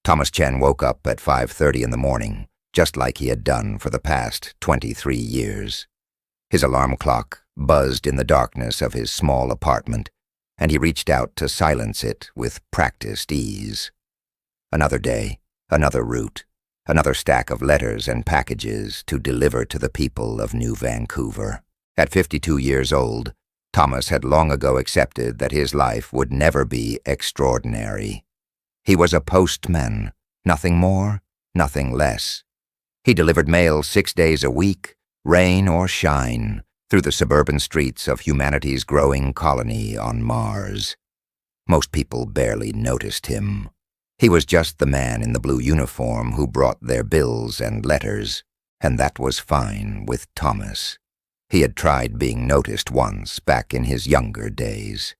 Thomas Chen woke up at 5:30 in the morning, just like he had done for the past 23 years. His alarm clock buzzed in the darkness of his small apartment, and he reached out to silence it with practiced ease. Another day, another route, another stack of letters and packages to deliver to the people of New Vancouver. At 52 years old, Thomas had long ago accepted that his life would never be extraordinary. He was a postman, nothing more, nothing less. He delivered mail 6 days a week, rain or shine, through the suburban streets of humanity's growing colony on Mars. Most people barely noticed him. He was just the man in the blue uniform who brought their bills and letters, and that was fine with Thomas. He had tried being noticed once back in his younger days.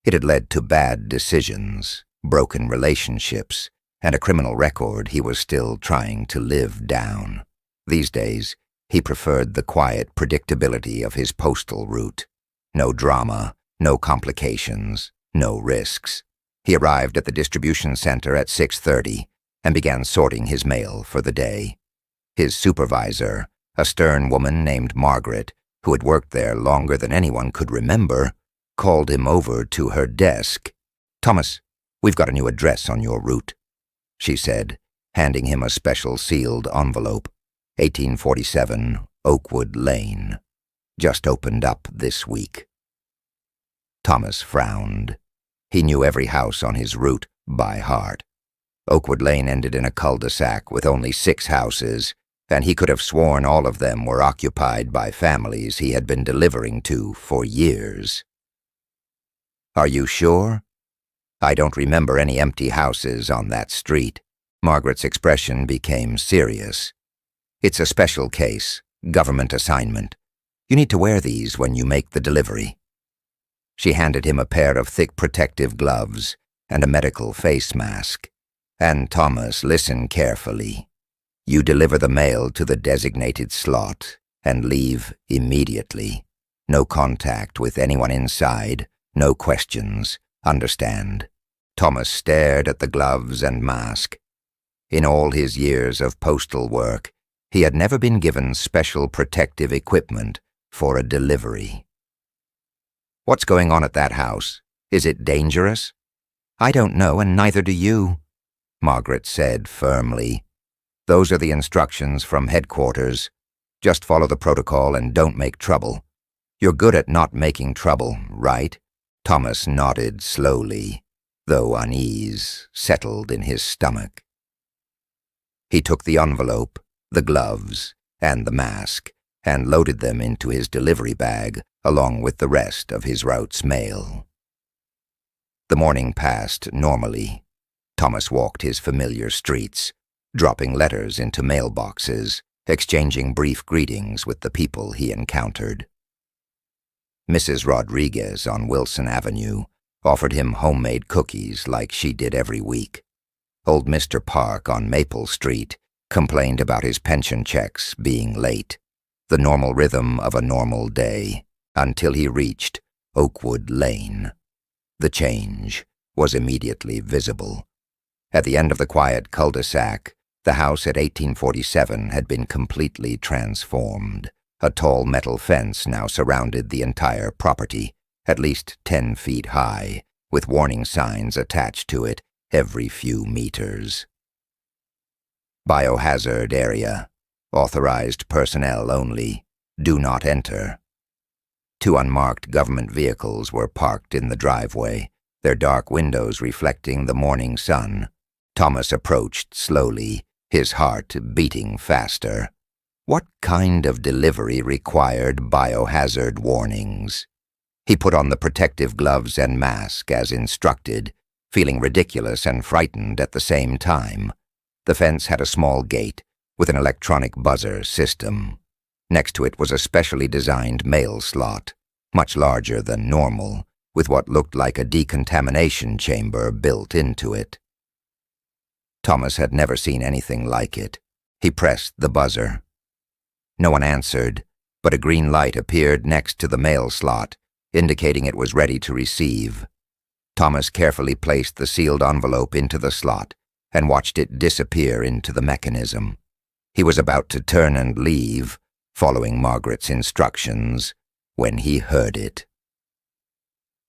It had led to bad decisions, broken relationships, and a criminal record he was still trying to live down. These days, he preferred the quiet predictability of his postal route. No drama, no complications, no risks. He arrived at the distribution center at 6:30 and began sorting his mail for the day. His supervisor, a stern woman named Margaret, who had worked there longer than anyone could remember, called him over to her desk. "Thomas, we've got a new address on your route," she said, handing him a special sealed envelope. 1847 Oakwood Lane. Just opened up this week. Thomas frowned. He knew every house on his route by heart. Oakwood Lane ended in a cul-de-sac with only 6 houses, and he could have sworn all of them were occupied by families he had been delivering to for years. "Are you sure?" "I don't remember any empty houses on that street." Margaret's expression became serious. "It's a special case, government assignment. You need to wear these when you make the delivery." She handed him a pair of thick protective gloves and a medical face mask. "And Thomas, listen carefully. You deliver the mail to the designated slot and leave immediately. No contact with anyone inside, no questions. Understand?" Thomas stared at the gloves and mask. In all his years of postal work, he had never been given special protective equipment for a delivery. "What's going on at that house? Is it dangerous?" "I don't know, and neither do you," Margaret said firmly. "Those are the instructions from headquarters. Just follow the protocol and don't make trouble. You're good at not making trouble, right?" Thomas nodded slowly, though unease settled in his stomach. He took the envelope, the gloves, and the mask, and loaded them into his delivery bag along with the rest of his route's mail. The morning passed normally. Thomas walked his familiar streets, dropping letters into mailboxes, exchanging brief greetings with the people he encountered. Mrs. Rodriguez on Wilson Avenue offered him homemade cookies like she did every week. Old Mr. Park on Maple Street complained about his pension checks being late, the normal rhythm of a normal day, until he reached Oakwood Lane. The change was immediately visible. At the end of the quiet cul-de-sac, the house at 1847 had been completely transformed. A tall metal fence now surrounded the entire property, at least 10 feet high, with warning signs attached to it every few meters. "Biohazard area. Authorized personnel only. Do not enter." 2 unmarked government vehicles were parked in the driveway, their dark windows reflecting the morning sun. Thomas approached slowly, his heart beating faster. What kind of delivery required biohazard warnings? He put on the protective gloves and mask as instructed, feeling ridiculous and frightened at the same time. The fence had a small gate with an electronic buzzer system. Next to it was a specially designed mail slot, much larger than normal, with what looked like a decontamination chamber built into it. Thomas had never seen anything like it. He pressed the buzzer. No one answered, but a green light appeared next to the mail slot, indicating it was ready to receive. Thomas carefully placed the sealed envelope into the slot and watched it disappear into the mechanism. He was about to turn and leave, following Margaret's instructions, when he heard it.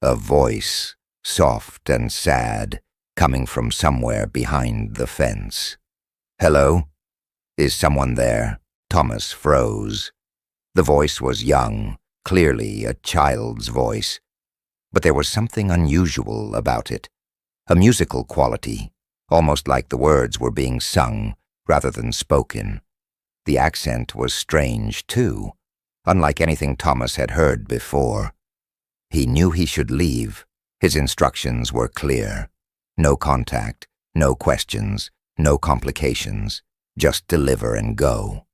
A voice, soft and sad, coming from somewhere behind the fence. "Hello? Is someone there?" Thomas froze. The voice was young, clearly a child's voice, but there was something unusual about it, a musical quality, almost like the words were being sung rather than spoken. The accent was strange, too, unlike anything Thomas had heard before. He knew he should leave. His instructions were clear. No contact, no questions, no complications, just deliver and go.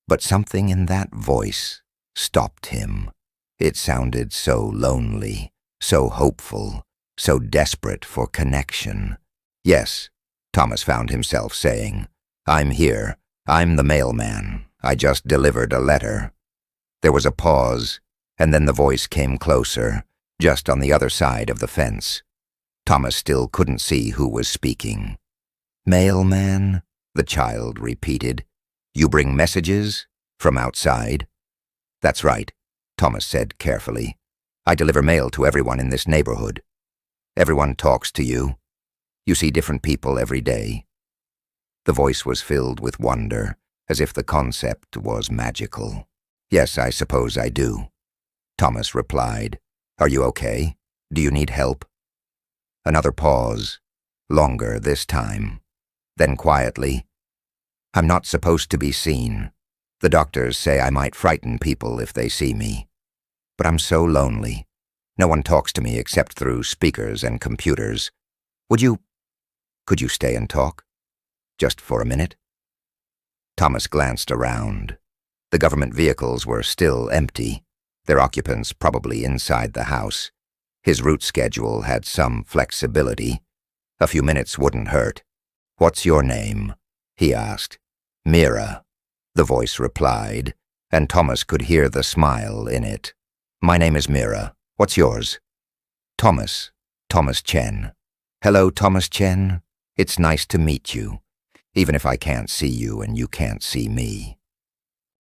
But something in that voice stopped him. It sounded so lonely, so hopeful, so desperate for connection. "Yes," Thomas found himself saying. "I'm here. I'm the mailman. I just delivered a letter." There was a pause, and then the voice came closer, just on the other side of the fence. Thomas still couldn't see who was speaking. "Mailman?" the child repeated. "You bring messages? From outside?" "That's right," Thomas said carefully. "I deliver mail to everyone in this neighborhood. Everyone talks to you. You see different people every day." The voice was filled with wonder, as if the concept was magical. "Yes, I suppose I do," Thomas replied. "Are you okay? Do you need help?" Another pause, longer this time. Then quietly, "I'm not supposed to be seen. The doctors say I might frighten people if they see me. But I'm so lonely. No one talks to me except through speakers and computers. Could you stay and talk? Just for a minute?" Thomas glanced around. The government vehicles were still empty, their occupants probably inside the house. His route schedule had some flexibility. A few minutes wouldn't hurt. "What's your name?" he asked. "Mira," the voice replied, and Thomas could hear the smile in it. "My name is Mira. What's yours?" "Thomas Chen." "Hello, Thomas Chen. It's nice to meet you, even if I can't see you and you can't see me."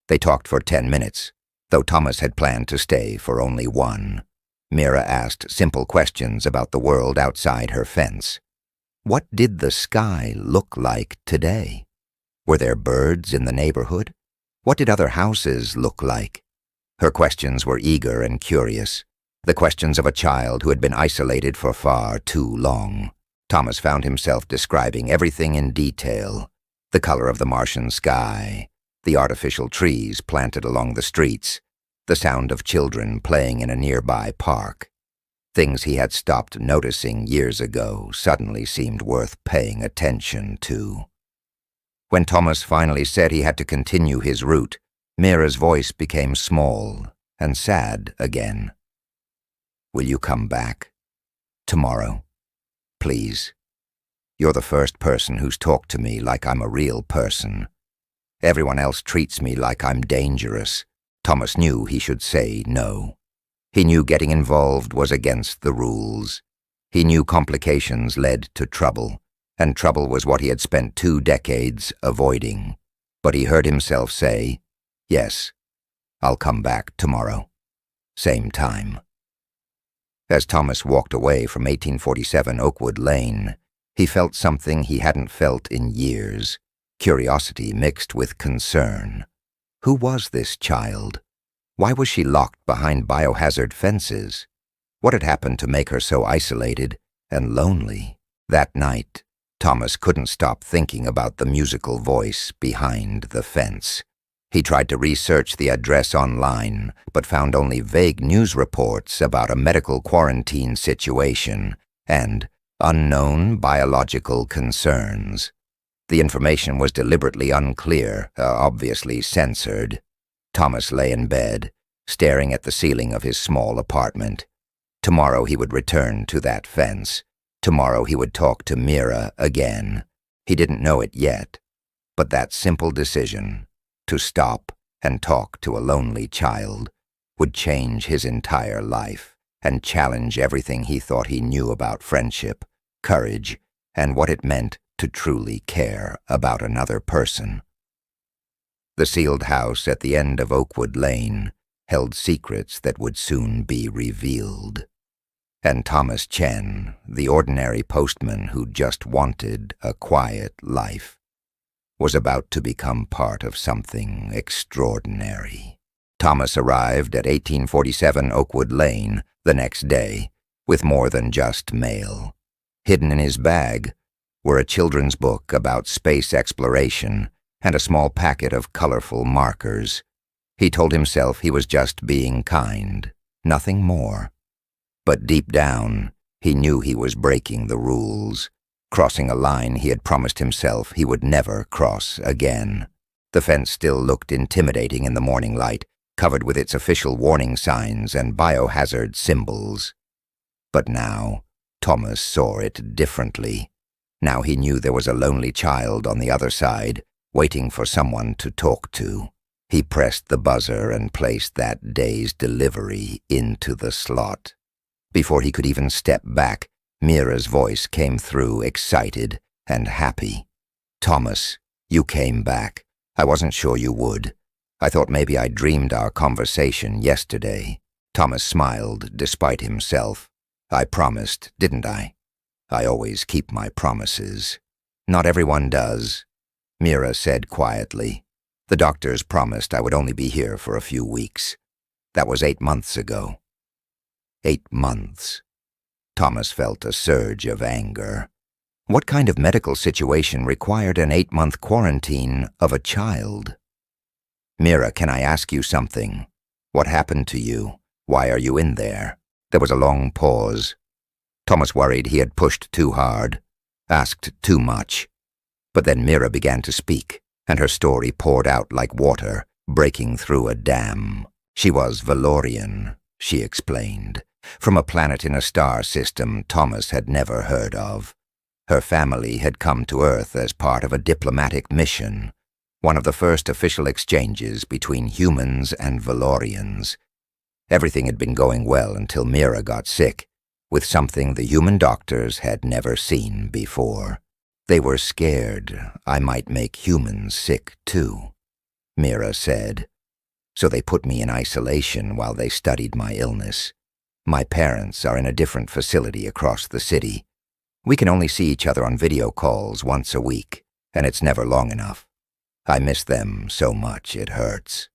They talked for 10 minutes, though Thomas had planned to stay for only 1. Mira asked simple questions about the world outside her fence. What did the sky look like today? Were there birds in the neighborhood? What did other houses look like? Her questions were eager and curious, the questions of a child who had been isolated for far too long. Thomas found himself describing everything in detail: the color of the Martian sky, the artificial trees planted along the streets, the sound of children playing in a nearby park. Things he had stopped noticing years ago suddenly seemed worth paying attention to. When Thomas finally said he had to continue his route, Mira's voice became small and sad again. "Will you come back? Tomorrow? Please. You're the first person who's talked to me like I'm a real person. Everyone else treats me like I'm dangerous." Thomas knew he should say no. He knew getting involved was against the rules. He knew complications led to trouble, and trouble was what he had spent 2 decades avoiding. But he heard himself say, "Yes, I'll come back tomorrow. Same time." As Thomas walked away from 1847 Oakwood Lane, he felt something he hadn't felt in years, curiosity mixed with concern. Who was this child? Why was she locked behind biohazard fences? What had happened to make her so isolated and lonely? That night, Thomas couldn't stop thinking about the musical voice behind the fence. He tried to research the address online, but found only vague news reports about a medical quarantine situation and unknown biological concerns. The information was deliberately unclear, obviously censored. Thomas lay in bed, staring at the ceiling of his small apartment. Tomorrow he would return to that fence. Tomorrow he would talk to Mira again. He didn't know it yet, but that simple decision, to stop and talk to a lonely child, would change his entire life and challenge everything he thought he knew about friendship, courage, and what it meant to truly care about another person. The sealed house at the end of Oakwood Lane held secrets that would soon be revealed. And Thomas Chen, the ordinary postman who just wanted a quiet life, was about to become part of something extraordinary. Thomas arrived at 1847 Oakwood Lane the next day with more than just mail. Hidden in his bag were a children's book about space exploration and a small packet of colorful markers. He told himself he was just being kind, nothing more. But deep down, he knew he was breaking the rules, crossing a line he had promised himself he would never cross again. The fence still looked intimidating in the morning light, covered with its official warning signs and biohazard symbols. But now, Thomas saw it differently. Now he knew there was a lonely child on the other side, waiting for someone to talk to. He pressed the buzzer and placed that day's delivery into the slot. Before he could even step back, Mira's voice came through, excited and happy. "Thomas, you came back. I wasn't sure you would. I thought maybe I dreamed our conversation yesterday." Thomas smiled despite himself. "I promised, didn't I? I always keep my promises." "Not everyone does," Mira said quietly. "The doctors promised I would only be here for a few weeks. That was 8 months ago." 8 months. Thomas felt a surge of anger. What kind of medical situation required an 8-month quarantine of a child? "Mira, can I ask you something? What happened to you? Why are you in there?" There was a long pause. Thomas worried he had pushed too hard, asked too much. But then Mira began to speak, and her story poured out like water, breaking through a dam. She was Valorian, she explained, from a planet in a star system Thomas had never heard of. Her family had come to Earth as part of a diplomatic mission, one of the first official exchanges between humans and Valorians. Everything had been going well until Mira got sick, with something the human doctors had never seen before. They were scared I might make humans sick too, Mira said. So they put me in isolation while they studied my illness. My parents are in a different facility across the city. We can only see each other on video calls once a week, and it's never long enough. I miss them so much it hurts.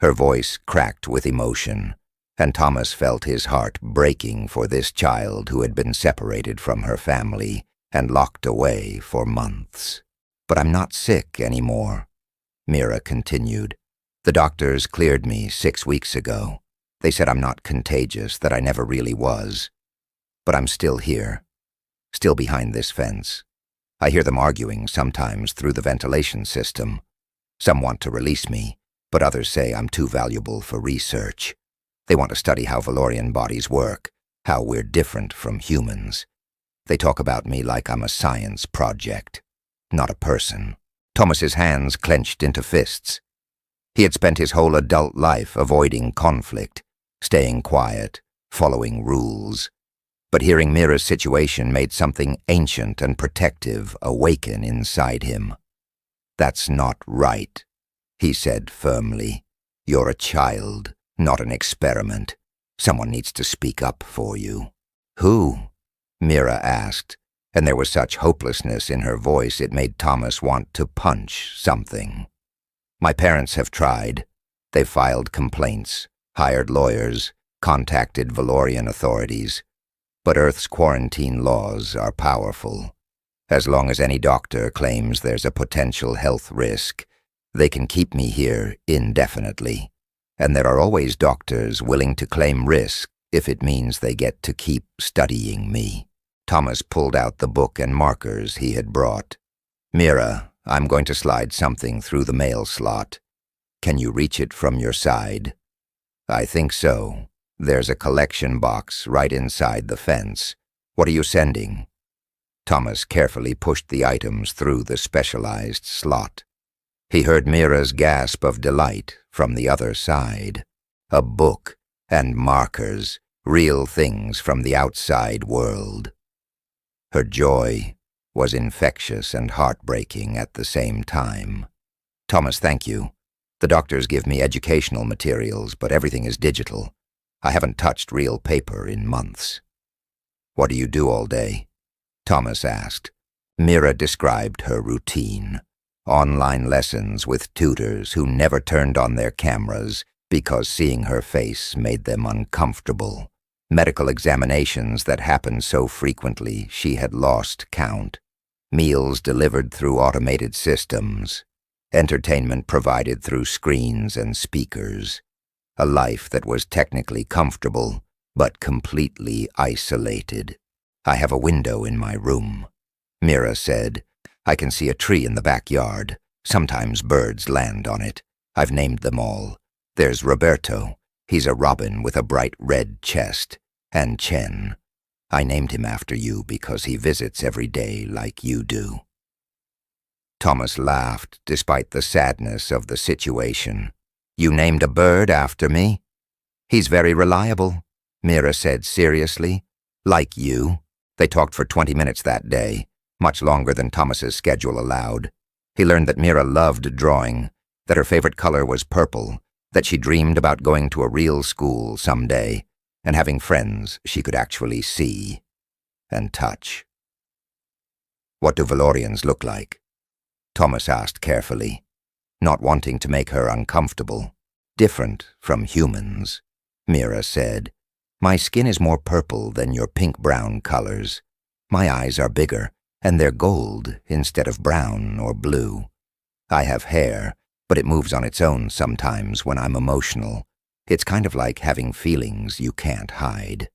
Her voice cracked with emotion, and Thomas felt his heart breaking for this child who had been separated from her family and locked away for months. "But I'm not sick anymore," Mira continued. "The doctors cleared me 6 weeks ago. They said I'm not contagious, that I never really was. But I'm still here, still behind this fence. I hear them arguing sometimes through the ventilation system. Some want to release me, but others say I'm too valuable for research. They want to study how Valorian bodies work, how we're different from humans. They talk about me like I'm a science project, not a person." Thomas's hands clenched into fists. He had spent his whole adult life avoiding conflict, staying quiet, following rules. But hearing Mira's situation made something ancient and protective awaken inside him. "That's not right," he said firmly. "You're a child, not an experiment. Someone needs to speak up for you." "Who?" Mira asked, and there was such hopelessness in her voice it made Thomas want to punch something. "My parents have tried. They've filed complaints, hired lawyers, contacted Valorian authorities. But Earth's quarantine laws are powerful. As long as any doctor claims there's a potential health risk, they can keep me here indefinitely. And there are always doctors willing to claim risk if it means they get to keep studying me." Thomas pulled out the book and markers he had brought. "Mira, I'm going to slide something through the mail slot. Can you reach it from your side?" "I think so. There's a collection box right inside the fence. What are you sending?" Thomas carefully pushed the items through the specialized slot. He heard Mira's gasp of delight from the other side. A book and markers, real things from the outside world. Her joy was infectious and heartbreaking at the same time. "Thomas, thank you. The doctors give me educational materials, but everything is digital. I haven't touched real paper in months." "What do you do all day?" Thomas asked. Mira described her routine. Online lessons with tutors who never turned on their cameras because seeing her face made them uncomfortable. Medical examinations that happened so frequently she had lost count. Meals delivered through automated systems. Entertainment provided through screens and speakers. A life that was technically comfortable, but completely isolated. "I have a window in my room," Mira said. "I can see a tree in the backyard. Sometimes birds land on it. I've named them all. There's Roberto. He's a robin with a bright red chest. And Chen. I named him after you because he visits every day like you do." Thomas laughed despite the sadness of the situation. "You named a bird after me?" "He's very reliable," Mira said seriously. "Like you." They talked for 20 minutes that day, much longer than Thomas's schedule allowed. He learned that Mira loved drawing, that her favorite color was purple, that she dreamed about going to a real school someday, and having friends she could actually see and touch. "What do Valorians look like?" Thomas asked carefully, not wanting to make her uncomfortable. "Different from humans," Mira said. "My skin is more purple than your pink-brown colors. My eyes are bigger, and they're gold instead of brown or blue. I have hair, but it moves on its own sometimes when I'm emotional. It's kind of like having feelings you can't hide.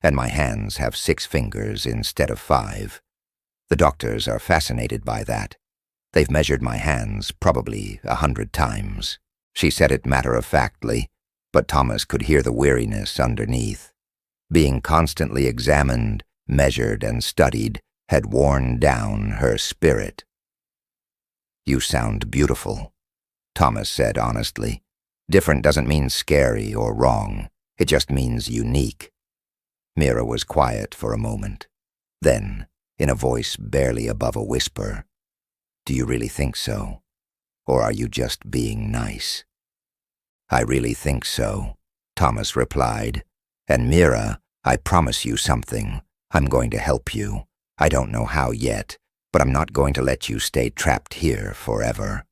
And my hands have 6 fingers instead of 5. The doctors are fascinated by that. They've measured my hands probably 100 times." She said it matter-of-factly, but Thomas could hear the weariness underneath. Being constantly examined, measured, and studied had worn down her spirit. "You sound beautiful," Thomas said honestly. "Different doesn't mean scary or wrong. It just means unique." Mira was quiet for a moment. Then, in a voice barely above a whisper, "Do you really think so? Or are you just being nice?" "I really think so," Thomas replied. "And Mira, I promise you something. I'm going to help you. I don't know how yet, but I'm not going to let you stay trapped here forever."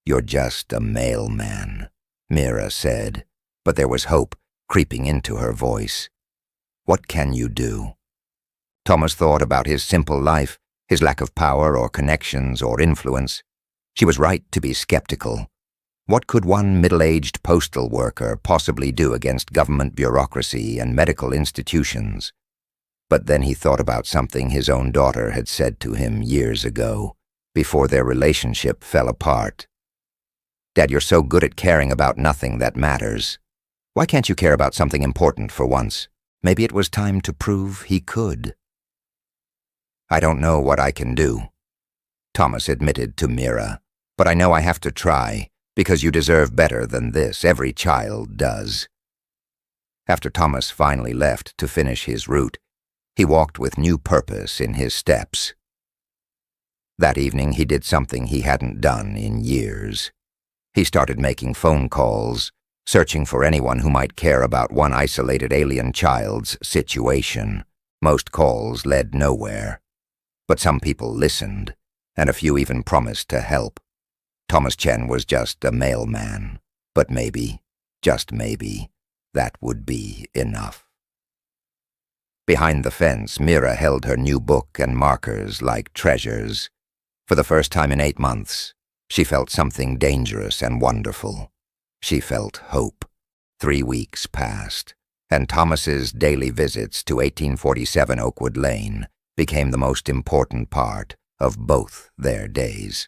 "You're just a mailman," Mira said, but there was hope creeping into her voice. "What can you do?" Thomas thought about his simple life, his lack of power or connections or influence. She was right to be skeptical. What could one middle-aged postal worker possibly do against government bureaucracy and medical institutions? But then he thought about something his own daughter had said to him years ago, before their relationship fell apart. "Dad, you're so good at caring about nothing that matters. Why can't you care about something important for once? Maybe it was time to prove he could." "I don't know what I can do," Thomas admitted to Mira, "but I know I have to try, because you deserve better than this. Every child does." After Thomas finally left to finish his route, he walked with new purpose in his steps. That evening he did something he hadn't done in years. He started making phone calls, searching for anyone who might care about one isolated alien child's situation. Most calls led nowhere. But some people listened, and a few even promised to help. Thomas Chen was just a mailman, but maybe, just maybe, that would be enough. Behind the fence, Mira held her new book and markers like treasures. For the first time in 8 months, she felt something dangerous and wonderful. She felt hope. 3 weeks passed, and Thomas's daily visits to 1847 Oakwood Lane became the most important part of both their days.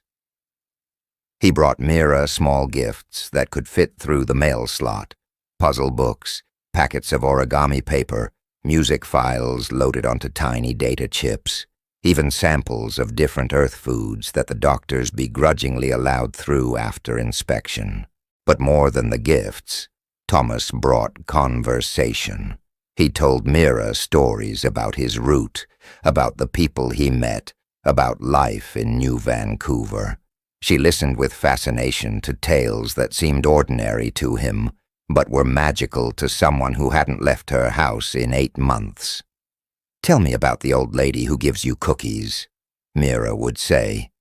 He brought Mira small gifts that could fit through the mail slot: puzzle books, packets of origami paper, music files loaded onto tiny data chips, even samples of different earth foods that the doctors begrudgingly allowed through after inspection. But more than the gifts, Thomas brought conversation. He told Mira stories about his route, about the people he met, about life in New Vancouver. She listened with fascination to tales that seemed ordinary to him, but were magical to someone who hadn't left her house in 8 months. "Tell me about the old lady who gives you cookies," Mira would say.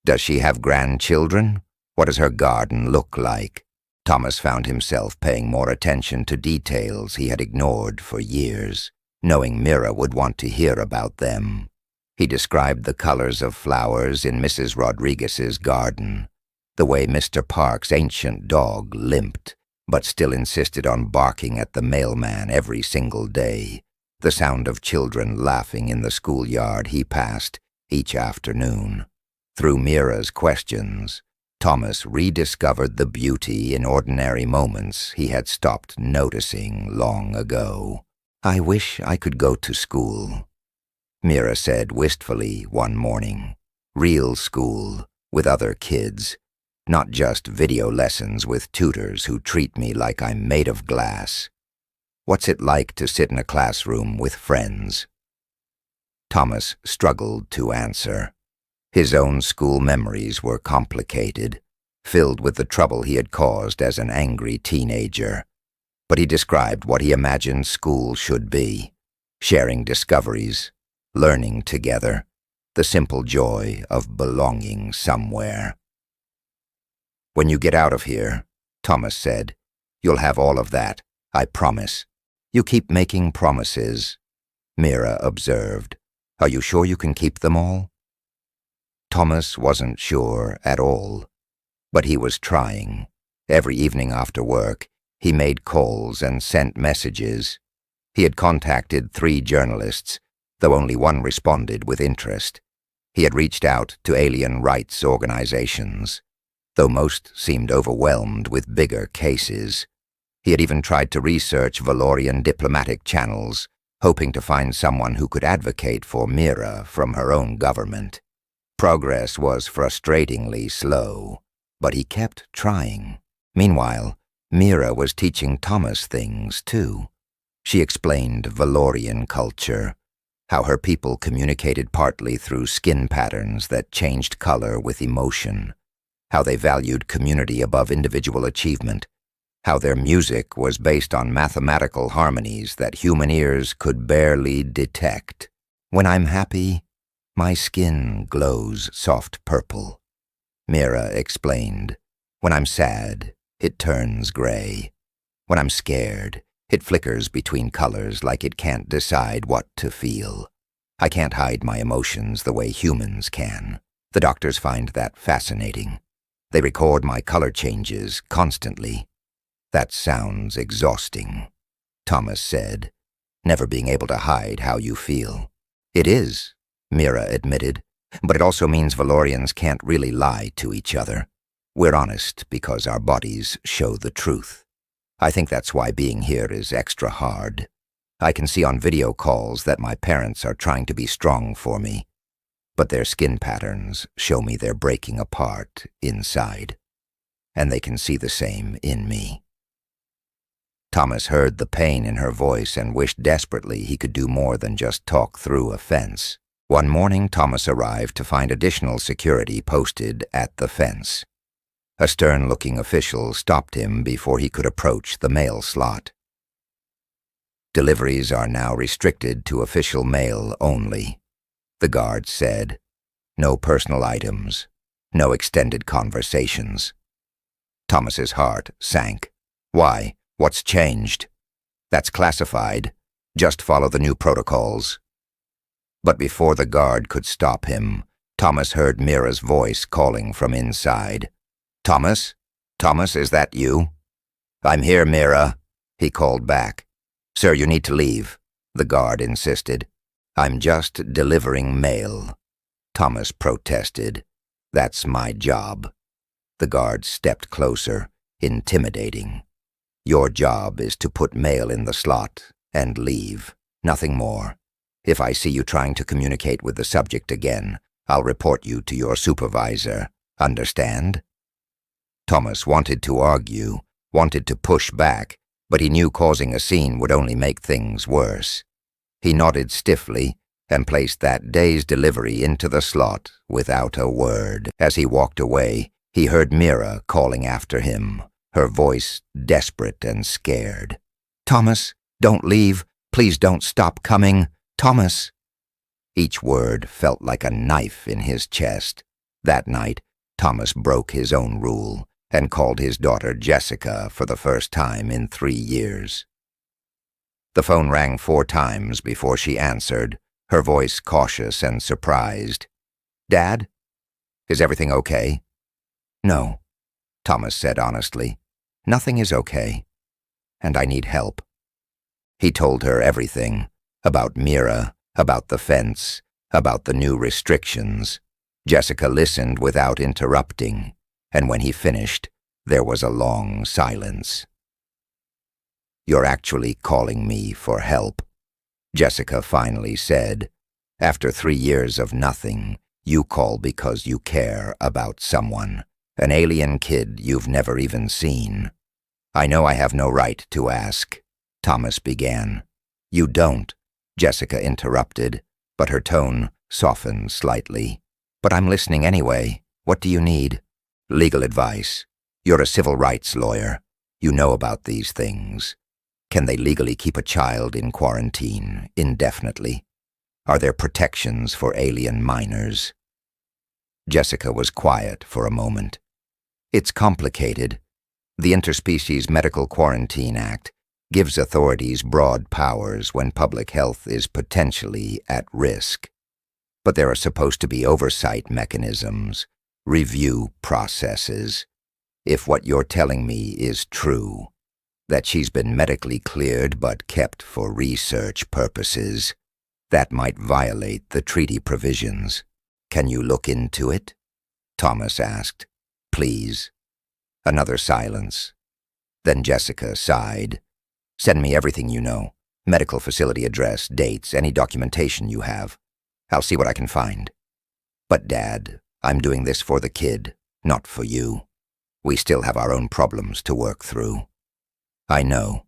"Does she have grandchildren? What does her garden look like?" Thomas found himself paying more attention to details he had ignored for years, knowing Mira would want to hear about them. He described the colors of flowers in Mrs. Rodriguez's garden, the way Mr. Park's ancient dog limped, but still insisted on barking at the mailman every single day, the sound of children laughing in the schoolyard he passed each afternoon. Through Mira's questions, Thomas rediscovered the beauty in ordinary moments he had stopped noticing long ago. "I wish I could go to school," Mira said wistfully one morning. "Real school, with other kids, not just video lessons with tutors who treat me like I'm made of glass. What's it like to sit in a classroom with friends?" Thomas struggled to answer. His own school memories were complicated, filled with the trouble he had caused as an angry teenager. But he described what he imagined school should be: sharing discoveries, learning together, the simple joy of belonging somewhere. "When you get out of here," Thomas said, "you'll have all of that, I promise." "You keep making promises," Mira observed. "Are you sure you can keep them all?" Thomas wasn't sure at all, but he was trying. Every evening after work, he made calls and sent messages. He had contacted 3 journalists, though only one responded with interest. He had reached out to alien rights organizations, though most seemed overwhelmed with bigger cases. He had even tried to research Valorian diplomatic channels, hoping to find someone who could advocate for Mira from her own government. Progress was frustratingly slow, but he kept trying. Meanwhile, Mira was teaching Thomas things, too. She explained Valorian culture, how her people communicated partly through skin patterns that changed color with emotion, how they valued community above individual achievement, how their music was based on mathematical harmonies that human ears could barely detect. "When I'm happy, my skin glows soft purple," Mira explained. "When I'm sad, it turns gray. When I'm scared, it flickers between colors like it can't decide what to feel. I can't hide my emotions the way humans can. The doctors find that fascinating. They record my color changes constantly." "That sounds exhausting," Thomas said, "never being able to hide how you feel." "It is," Mira admitted, "but it also means Valorians can't really lie to each other. We're honest because our bodies show the truth. I think that's why being here is extra hard. I can see on video calls that my parents are trying to be strong for me, but their skin patterns show me they're breaking apart inside, and they can see the same in me." Thomas heard the pain in her voice and wished desperately he could do more than just talk through a fence. One morning, Thomas arrived to find additional security posted at the fence. A stern-looking official stopped him before he could approach the mail slot. "Deliveries are now restricted to official mail only," the guard said. "No personal items, no extended conversations." Thomas's heart sank. "Why? What's changed?" "That's classified. Just follow the new protocols." But before the guard could stop him, Thomas heard Mira's voice calling from inside. "Thomas? Thomas, is that you?" "I'm here, Mira," he called back. "Sir, you need to leave," the guard insisted. "I'm just delivering mail," Thomas protested. "That's my job." The guard stepped closer, intimidating. "Your job is to put mail in the slot and leave, nothing more. If I see you trying to communicate with the subject again, I'll report you to your supervisor. Understand?" Thomas wanted to argue, wanted to push back, but he knew causing a scene would only make things worse. He nodded stiffly and placed that day's delivery into the slot without a word. As he walked away, he heard Mira calling after him, her voice desperate and scared. "Thomas, don't leave. Please don't stop coming. Thomas." Each word felt like a knife in his chest. That night, Thomas broke his own rule and called his daughter Jessica for the first time in 3 years. The phone rang 4 times before she answered, her voice cautious and surprised. "Dad? Is everything okay?" "No," Thomas said honestly. "Nothing is okay, and I need help." He told her everything, about Mira, about the fence, about the new restrictions. Jessica listened without interrupting, and when he finished, there was a long silence. "You're actually calling me for help," Jessica finally said. "After 3 years of nothing, you call because you care about someone, an alien kid you've never even seen." "I know I have no right to ask," Thomas began. "You don't," Jessica interrupted, but her tone softened slightly. "But I'm listening anyway. What do you need?" "Legal advice. You're a civil rights lawyer. You know about these things. Can they legally keep a child in quarantine indefinitely? Are there protections for alien minors?" Jessica was quiet for a moment. "It's complicated. The Interspecies Medical Quarantine Act gives authorities broad powers when public health is potentially at risk. But there are supposed to be oversight mechanisms, review processes. If what you're telling me is true, that she's been medically cleared but kept for research purposes, that might violate the treaty provisions. Can you look into it?" Thomas asked. "Please." Another silence. Then Jessica sighed. "Send me everything you know. Medical facility address, dates, any documentation you have. I'll see what I can find. But Dad, I'm doing this for the kid, not for you. We still have our own problems to work through." "I know,"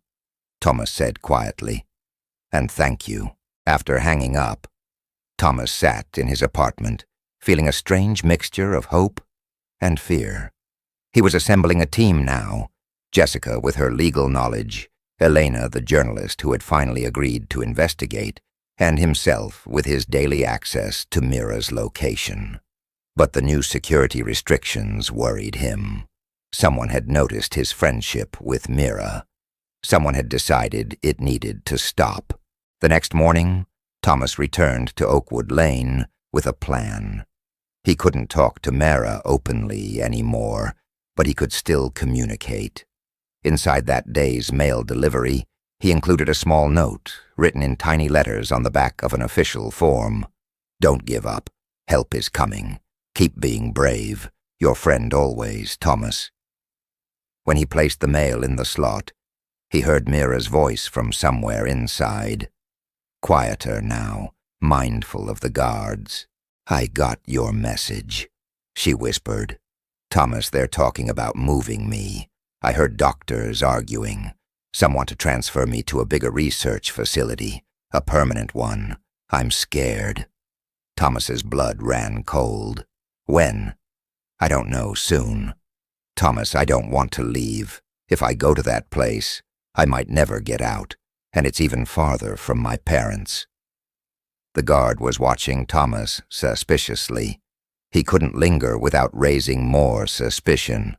Thomas said quietly. "And thank you." After hanging up, Thomas sat in his apartment, feeling a strange mixture of hope and fear. He was assembling a team now, Jessica with her legal knowledge, Elena the journalist who had finally agreed to investigate, and himself with his daily access to Mira's location. But the new security restrictions worried him. Someone had noticed his friendship with Mira. Someone had decided it needed to stop. The next morning, Thomas returned to Oakwood Lane with a plan. He couldn't talk to Mira openly anymore, but he could still communicate. Inside that day's mail delivery, he included a small note, written in tiny letters on the back of an official form. "Don't give up. Help is coming. Keep being brave. Your friend always, Thomas." When he placed the mail in the slot, he heard Mira's voice from somewhere inside. Quieter now, mindful of the guards. "I got your message," she whispered. "Thomas, they're talking about moving me. I heard doctors arguing. Some want to transfer me to a bigger research facility, a permanent one. I'm scared." Thomas's blood ran cold. "When?" "I don't know, soon." "Thomas, I don't want to leave. If I go to that place, I might never get out, and it's even farther from my parents." The guard was watching Thomas suspiciously. He couldn't linger without raising more suspicion.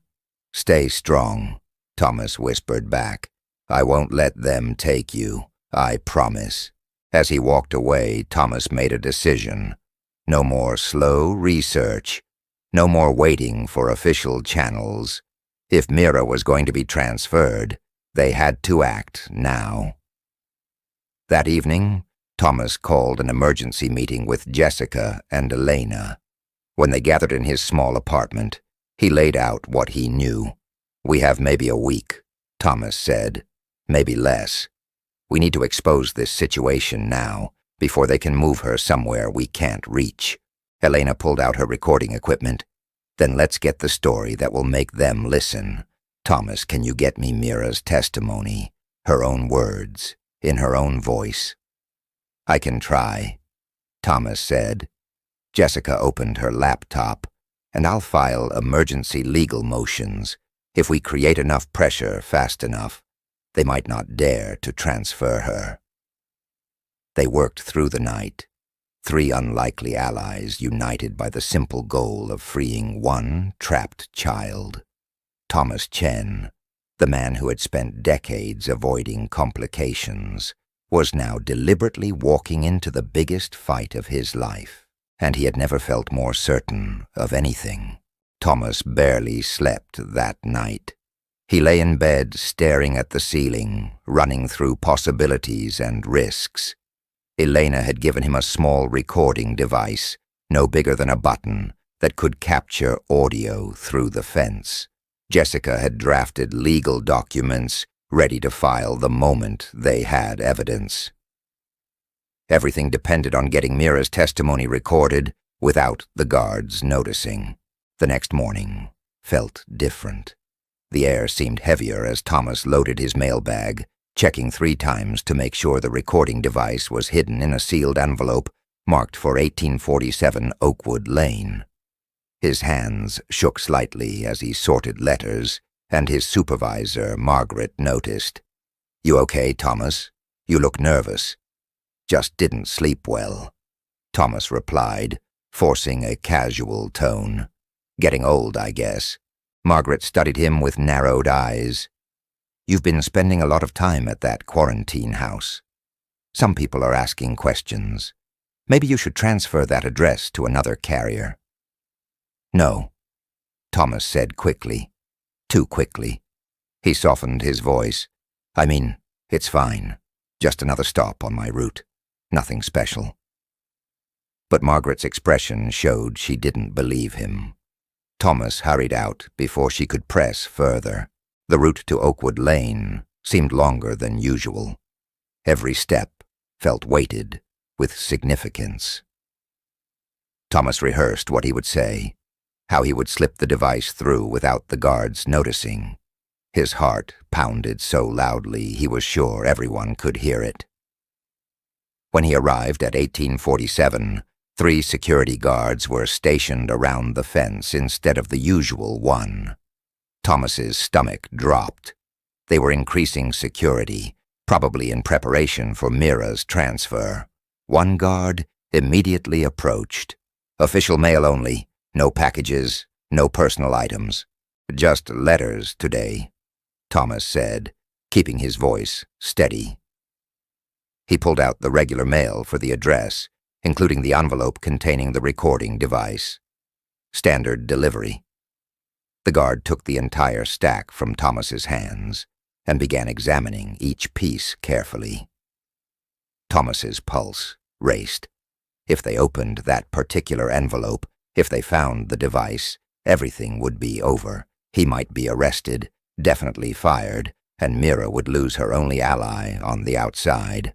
"Stay strong," Thomas whispered back. "I won't let them take you, I promise." As he walked away, Thomas made a decision. No more slow research. No more waiting for official channels. If Mira was going to be transferred, they had to act now. That evening, Thomas called an emergency meeting with Jessica and Elena. When they gathered in his small apartment, he laid out what he knew. "We have maybe a week," Thomas said. "Maybe less. We need to expose this situation now, before they can move her somewhere we can't reach." Elena pulled out her recording equipment. "Then let's get the story that will make them listen. Thomas, can you get me Mira's testimony? her own words, in her own voice. "I can try," Thomas said. Jessica opened her laptop, "and I'll file emergency legal motions. If we create enough pressure fast enough, they might not dare to transfer her." They worked through the night, three unlikely allies united by the simple goal of freeing one trapped child. Thomas Chen, the man who had spent decades avoiding complications, was now deliberately walking into the biggest fight of his life, and he had never felt more certain of anything. Thomas barely slept that night. He lay in bed staring at the ceiling, running through possibilities and risks. Elena had given him a small recording device, no bigger than a button, that could capture audio through the fence. Jessica had drafted legal documents ready to file the moment they had evidence. Everything depended on getting Mira's testimony recorded without the guards noticing. The next morning felt different. The air seemed heavier as Thomas loaded his mailbag, checking 3 times to make sure the recording device was hidden in a sealed envelope marked for 1847 Oakwood Lane. His hands shook slightly as he sorted letters, and his supervisor, Margaret, noticed. "You okay, Thomas? You look nervous." "Just didn't sleep well," Thomas replied, forcing a casual tone. "Getting old, I guess." Margaret studied him with narrowed eyes. "You've been spending a lot of time at that quarantine house. Some people are asking questions. Maybe you should transfer that address to another carrier." "No," Thomas said quickly. Too quickly. He softened his voice. "I mean, it's fine. Just another stop on my route. Nothing special." But Margaret's expression showed she didn't believe him. Thomas hurried out before she could press further. The route to Oakwood Lane seemed longer than usual. Every step felt weighted with significance. Thomas rehearsed what he would say, how he would slip the device through without the guards noticing. His heart pounded so loudly he was sure everyone could hear it. When he arrived at 1847, 3 security guards were stationed around the fence instead of the usual one. Thomas's stomach dropped. They were increasing security, probably in preparation for Mira's transfer. One guard immediately approached. "Official mail only. No packages, no personal items. Just letters today," Thomas said, keeping his voice steady. He pulled out the regular mail for the address, including the envelope containing the recording device. Standard delivery. The guard took the entire stack from Thomas's hands and began examining each piece carefully. Thomas's pulse raced. If they opened that particular envelope, if they found the device, everything would be over. He might be arrested, definitely fired, and Mira would lose her only ally on the outside.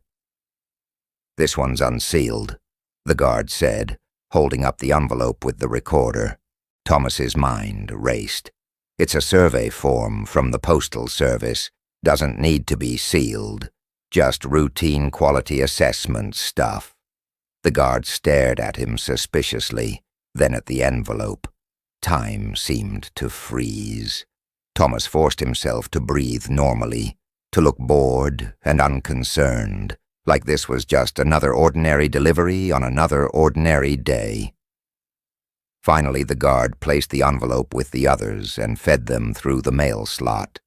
"This one's unsealed," the guard said, holding up the envelope with the recorder. Thomas's mind raced. "It's a survey form from the Postal Service. Doesn't need to be sealed. Just routine quality assessment stuff." The guard stared at him suspiciously, then at the envelope. Time seemed to freeze. Thomas forced himself to breathe normally, to look bored and unconcerned, like this was just another ordinary delivery on another ordinary day. Finally, the guard placed the envelope with the others and fed them through the mail slot.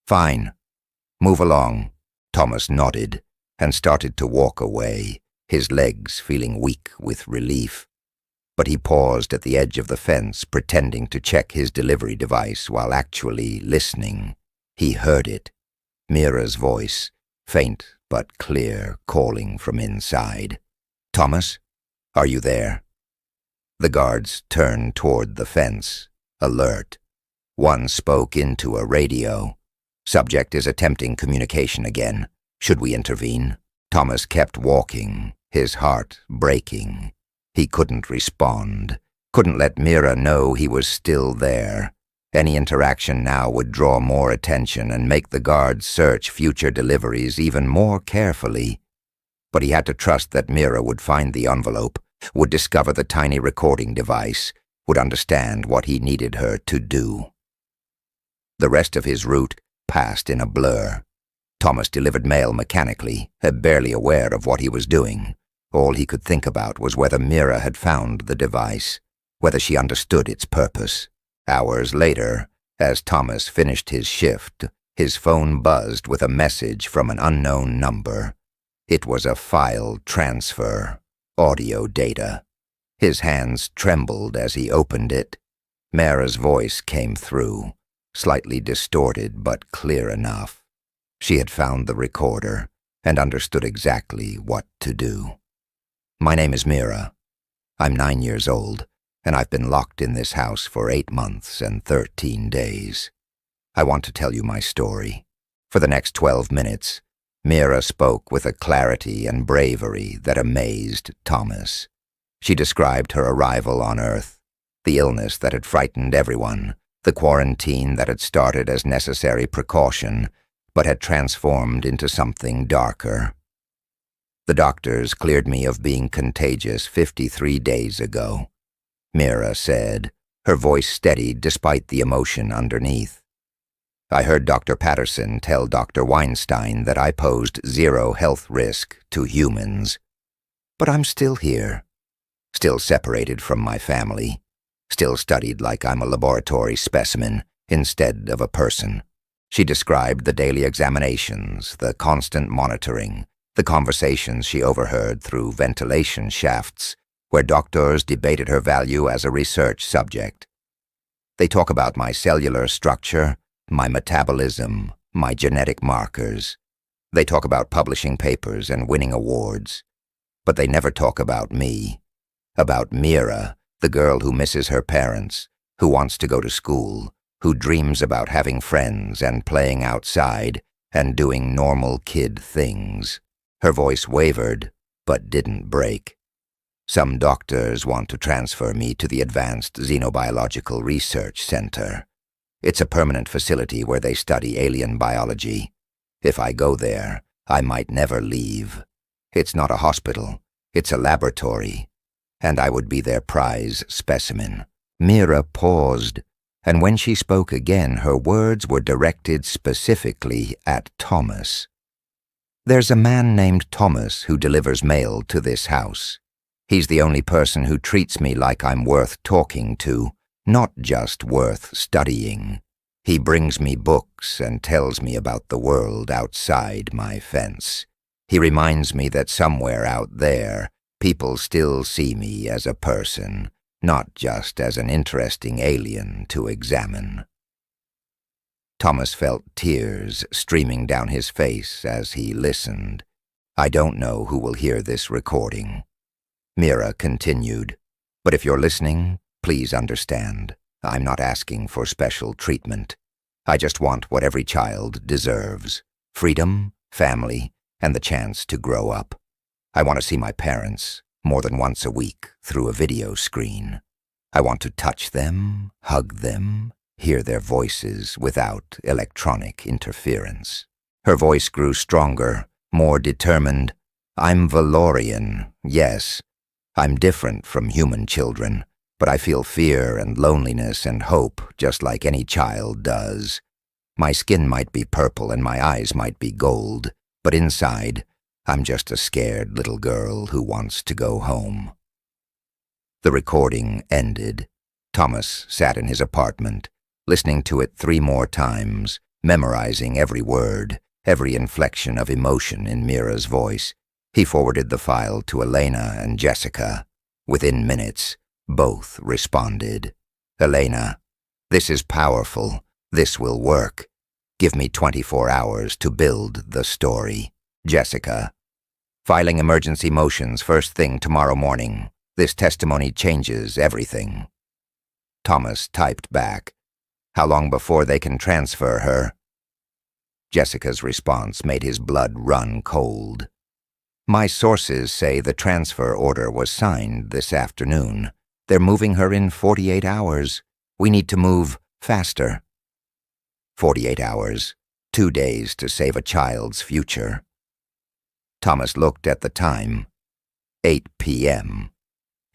"Fine. Move along," Thomas nodded and started to walk away, his legs feeling weak with relief. But he paused at the edge of the fence, pretending to check his delivery device while actually listening. He heard it. Mira's voice, faint but clear, calling from inside. "Thomas, are you there?" The guards turned toward the fence, alert. One spoke into a radio. "Subject is attempting communication again. Should we intervene?" Thomas kept walking, his heart breaking. He couldn't respond, couldn't let Mira know he was still there. Any interaction now would draw more attention and make the guards search future deliveries even more carefully. But he had to trust that Mira would find the envelope, would discover the tiny recording device, would understand what he needed her to do. The rest of his route passed in a blur. Thomas delivered mail mechanically, barely aware of what he was doing. All he could think about was whether Mira had found the device, whether she understood its purpose. Hours later, as Thomas finished his shift, his phone buzzed with a message from an unknown number. It was a file transfer, audio data. His hands trembled as he opened it. Mira's voice came through, slightly distorted but clear enough. She had found the recorder and understood exactly what to do. "My name is Mira. I'm 9 years old, and I've been locked in this house for 8 months and 13 days. I want to tell you my story." For the next 12 minutes, Mira spoke with a clarity and bravery that amazed Thomas. She described her arrival on Earth, the illness that had frightened everyone, the quarantine that had started as necessary precaution, but had transformed into something darker. "The doctors cleared me of being contagious 53 days ago," Mira said, her voice steadied despite the emotion underneath. "I heard Dr. Patterson tell Dr. Weinstein that I posed 0 health risk to humans. But I'm still here, still separated from my family, still studied like I'm a laboratory specimen instead of a person." She described the daily examinations, the constant monitoring, the conversations she overheard through ventilation shafts, where doctors debated her value as a research subject. "They talk about my cellular structure, my metabolism, my genetic markers. They talk about publishing papers and winning awards. But they never talk about me, about Mira, the girl who misses her parents, who wants to go to school, who dreams about having friends and playing outside and doing normal kid things." Her voice wavered, but didn't break. "Some doctors want to transfer me to the Advanced Xenobiological Research Center. It's a permanent facility where they study alien biology. If I go there, I might never leave. It's not a hospital, it's a laboratory, and I would be their prize specimen." Mira paused, and when she spoke again, her words were directed specifically at Thomas. "There's a man named Thomas who delivers mail to this house. He's the only person who treats me like I'm worth talking to, not just worth studying. He brings me books and tells me about the world outside my fence. He reminds me that somewhere out there, people still see me as a person, not just as an interesting alien to examine." Thomas felt tears streaming down his face as he listened. "I don't know who will hear this recording." Mira continued, "But if you're listening, please understand. I'm not asking for special treatment. I just want what every child deserves: freedom, family, and the chance to grow up. I want to see my parents more than once a week through a video screen. I want to touch them, hug them, hear their voices without electronic interference." Her voice grew stronger, more determined. "I'm Valorian, yes. I'm different from human children, but I feel fear and loneliness and hope just like any child does. My skin might be purple and my eyes might be gold, but inside, I'm just a scared little girl who wants to go home." The recording ended. Thomas sat in his apartment, listening to it 3 more times, memorizing every word, every inflection of emotion in Mira's voice. He forwarded the file to Elena and Jessica. Within minutes, both responded. "Elena, this is powerful. This will work. Give me 24 hours to build the story." Jessica, "Filing emergency motions first thing tomorrow morning. This testimony changes everything." Thomas typed back, "How long before they can transfer her?" Jessica's response made his blood run cold. "My sources say the transfer order was signed this afternoon. They're moving her in 48 hours. We need to move Faster. 48 hours. 2 days to save a child's future. Thomas looked at the time. 8 p.m.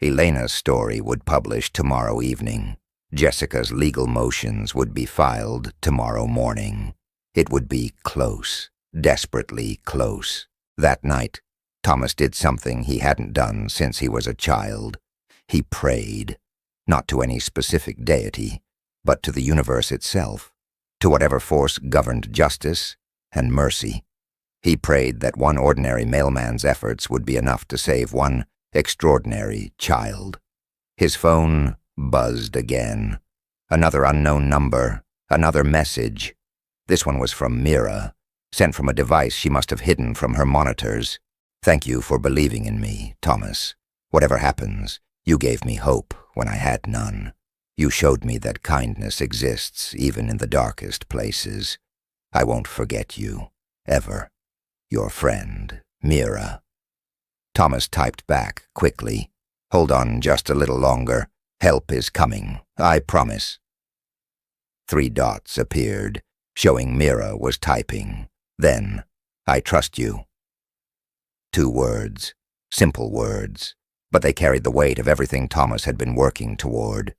Elena's story would publish tomorrow evening. Jessica's legal motions would be filed tomorrow morning. It would be close, desperately close. That night, Thomas did something he hadn't done since he was a child. He prayed, not to any specific deity, but to the universe itself, to whatever force governed justice and mercy. He prayed that one ordinary mailman's efforts would be enough to save one extraordinary child. His phone buzzed again. Another unknown number, another message. This one was from Mira, sent from a device she must have hidden from her monitors. "Thank you for believing in me, Thomas. Whatever happens, you gave me hope when I had none. You showed me that kindness exists even in the darkest places. I won't forget you, ever. Your friend, Mira." Thomas typed back quickly. "Hold on just a little longer. Help is coming, I promise." 3 dots appeared, showing Mira was typing. Then, "I trust you." 2 words, simple words, but they carried the weight of everything Thomas had been working toward.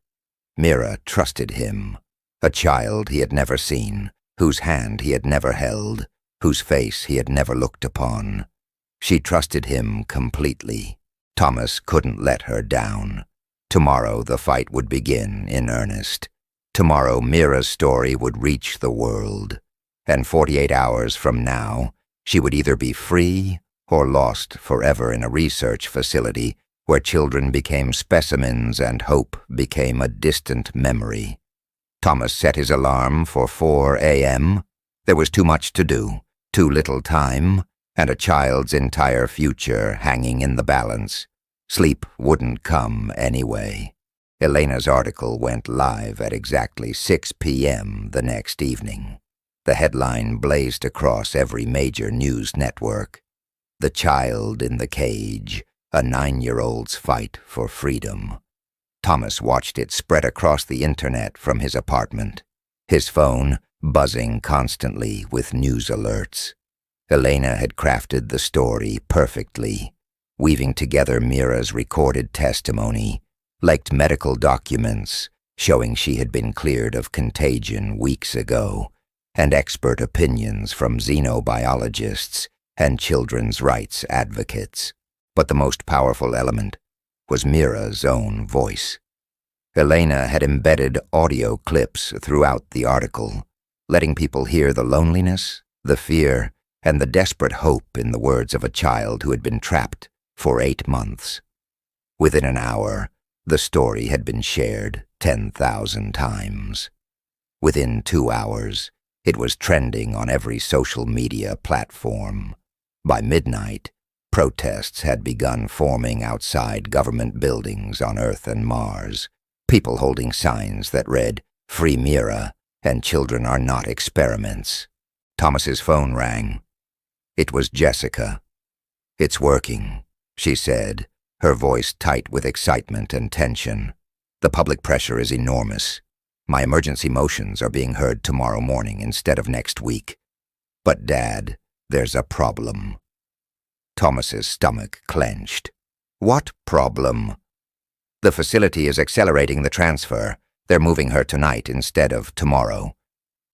Mira trusted him, a child he had never seen, whose hand he had never held, whose face he had never looked upon. She trusted him completely. Thomas couldn't let her down. Tomorrow the fight would begin in earnest. Tomorrow Mira's story would reach the world, and 48 hours from now, she would either be free or lost forever in a research facility where children became specimens and hope became a distant memory. Thomas set his alarm for 4 a.m. There was too much to do, too little time, and a child's entire future hanging in the balance. Sleep wouldn't come anyway. Elena's article went live at exactly 6 p.m. the next evening. The headline blazed across every major news network. "The Child in the Cage, a 9-year-old's fight for freedom." Thomas watched it spread across the internet from his apartment, his phone buzzing constantly with news alerts. Elena had crafted the story perfectly, weaving together Mira's recorded testimony, leaked medical documents showing she had been cleared of contagion weeks ago, and expert opinions from xenobiologists and children's rights advocates. But the most powerful element was Mira's own voice. Elena had embedded audio clips throughout the article, letting people hear the loneliness, the fear, and the desperate hope in the words of a child who had been trapped for 8 months. Within an hour, the story had been shared 10,000 times. Within 2 hours, it was trending on every social media platform. By midnight, protests had begun forming outside government buildings on Earth and Mars, people holding signs that read, "Free Mira," and "Children are not experiments." Thomas's phone rang. It was Jessica. "It's working," she said, her voice tight with excitement and tension. "The public pressure is enormous. My emergency motions are being heard tomorrow morning instead of next week. But, Dad, there's a problem." Thomas's stomach clenched. "What problem?" "The facility is accelerating the transfer. They're moving her tonight instead of tomorrow.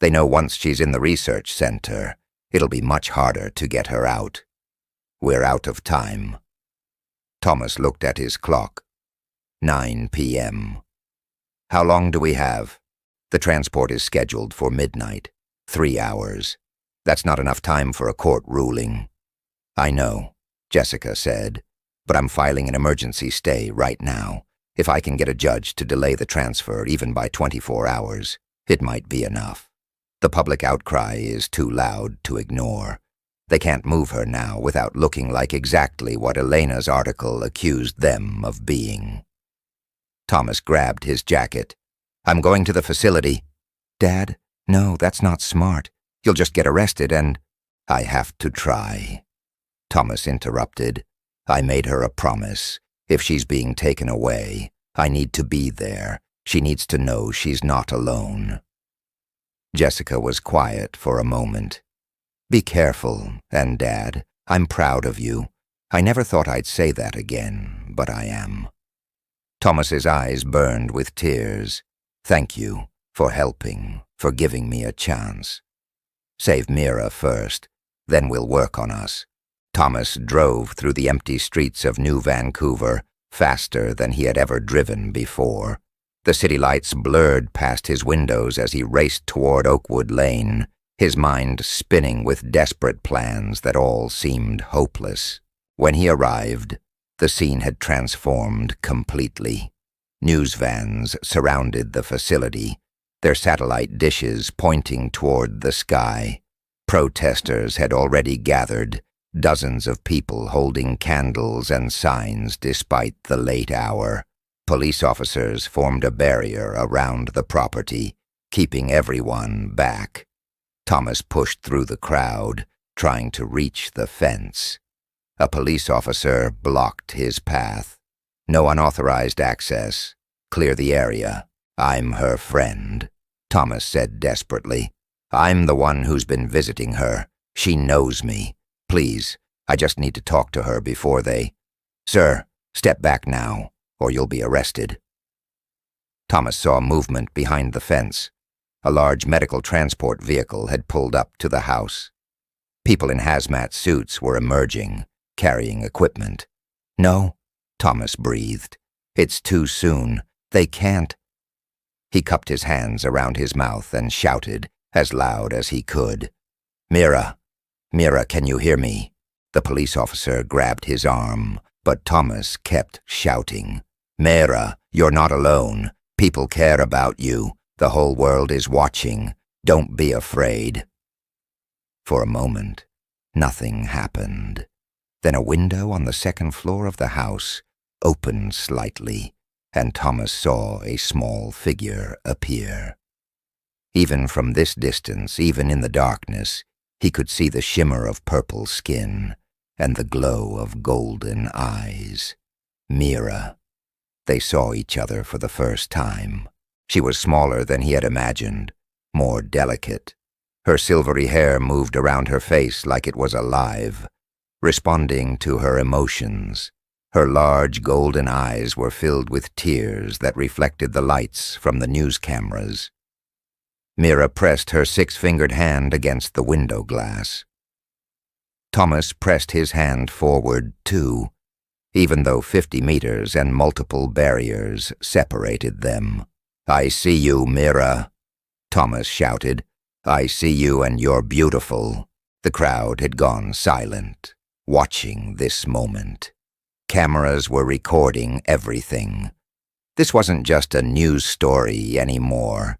They know once she's in the research center, it'll be much harder to get her out. We're out of time." Thomas looked at his clock. 9 p.m. "How long do we have?" "The transport is scheduled for midnight. 3 hours. That's not enough time for a court ruling." "I know," Jessica said, "but I'm filing an emergency stay right now. If I can get a judge to delay the transfer even by 24 hours, it might be enough. The public outcry is too loud to ignore. They can't move her now without looking like exactly what Elena's article accused them of being." Thomas grabbed his jacket. "I'm going to the facility." "Dad, no, that's not smart. You'll just get arrested and—" "I have to try." Thomas interrupted. "I made her a promise. If she's being taken away, I need to be there. She needs to know she's not alone." Jessica was quiet for a moment. "Be careful, and Dad, I'm proud of you. I never thought I'd say that again, but I am." Thomas's eyes burned with tears. "Thank you for helping, for giving me a chance. Save Mira first, then we'll work on us." Thomas drove through the empty streets of New Vancouver faster than he had ever driven before. The city lights blurred past his windows as he raced toward Oakwood Lane, his mind spinning with desperate plans that all seemed hopeless. When he arrived, the scene had transformed completely. News vans surrounded the facility, their satellite dishes pointing toward the sky. Protesters had already gathered, dozens of people holding candles and signs despite the late hour. Police officers formed a barrier around the property, keeping everyone back. Thomas pushed through the crowd, trying to reach the fence. A police officer blocked his path. "No unauthorized access. Clear the area. I'm her friend," Thomas said desperately. "I'm the one who's been visiting her. She knows me. Please, I just need to talk to her before they—" "Sir, step back now, or you'll be arrested." Thomas saw movement behind the fence. A large medical transport vehicle had pulled up to the house. People in hazmat suits were emerging, carrying equipment. "No," Thomas breathed. "It's too soon. They can't." He cupped his hands around his mouth and shouted, as loud as he could, "Mira! Mira, can you hear me?" The police officer grabbed his arm, but Thomas kept shouting, "Mira, you're not alone. People care about you. The whole world is watching. Don't be afraid." For a moment, nothing happened. Then a window on the second floor of the house opened slightly, and Thomas saw a small figure appear. Even from this distance, even in the darkness, he could see the shimmer of purple skin and the glow of golden eyes. Mira. They saw each other for the first time. She was smaller than he had imagined, more delicate. Her silvery hair moved around her face like it was alive, responding to her emotions. Her large golden eyes were filled with tears that reflected the lights from the news cameras. Mira pressed her six-fingered hand against the window glass. Thomas pressed his hand forward, too, even though 50 meters and multiple barriers separated them. "I see you, Mira," Thomas shouted. "I see you, and you're beautiful." The crowd had gone silent, watching this moment. Cameras were recording everything. This wasn't just a news story anymore.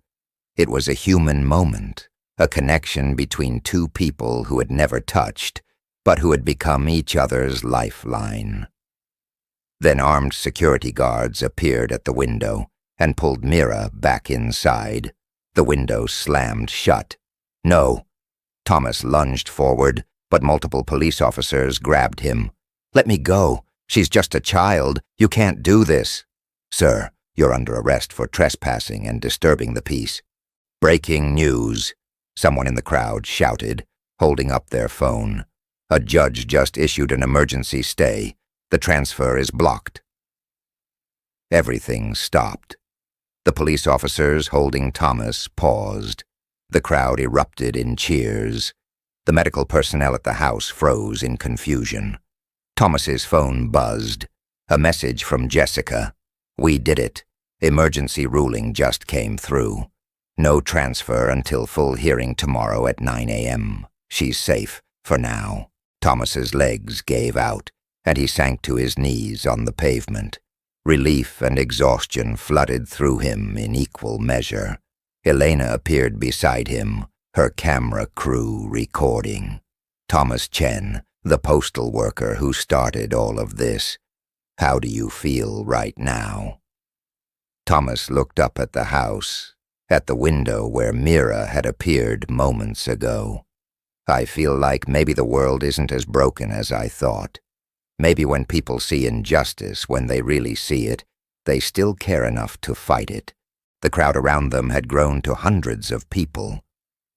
It was a human moment, a connection between two people who had never touched, but who had become each other's lifeline. Then armed security guards appeared at the window and pulled Mira back inside. The window slammed shut. "No." Thomas lunged forward, but multiple police officers grabbed him. "Let me go. She's just a child. You can't do this." "Sir, you're under arrest for trespassing and disturbing the peace." "Breaking news," someone in the crowd shouted, holding up their phone. "A judge just issued an emergency stay. The transfer is blocked." Everything stopped. The police officers holding Thomas paused. The crowd erupted in cheers. The medical personnel at the house froze in confusion. Thomas's phone buzzed. A message from Jessica. "We did it. Emergency ruling just came through. No transfer until full hearing tomorrow at 9 a.m. She's safe for now." Thomas's legs gave out, and he sank to his knees on the pavement. Relief and exhaustion flooded through him in equal measure. Elena appeared beside him, her camera crew recording. "Thomas Chen, the postal worker who started all of this. How do you feel right now?" Thomas looked up at the house, at the window where Mira had appeared moments ago. "I feel like maybe the world isn't as broken as I thought. Maybe when people see injustice, when they really see it, they still care enough to fight it. The crowd around them had grown to hundreds of people.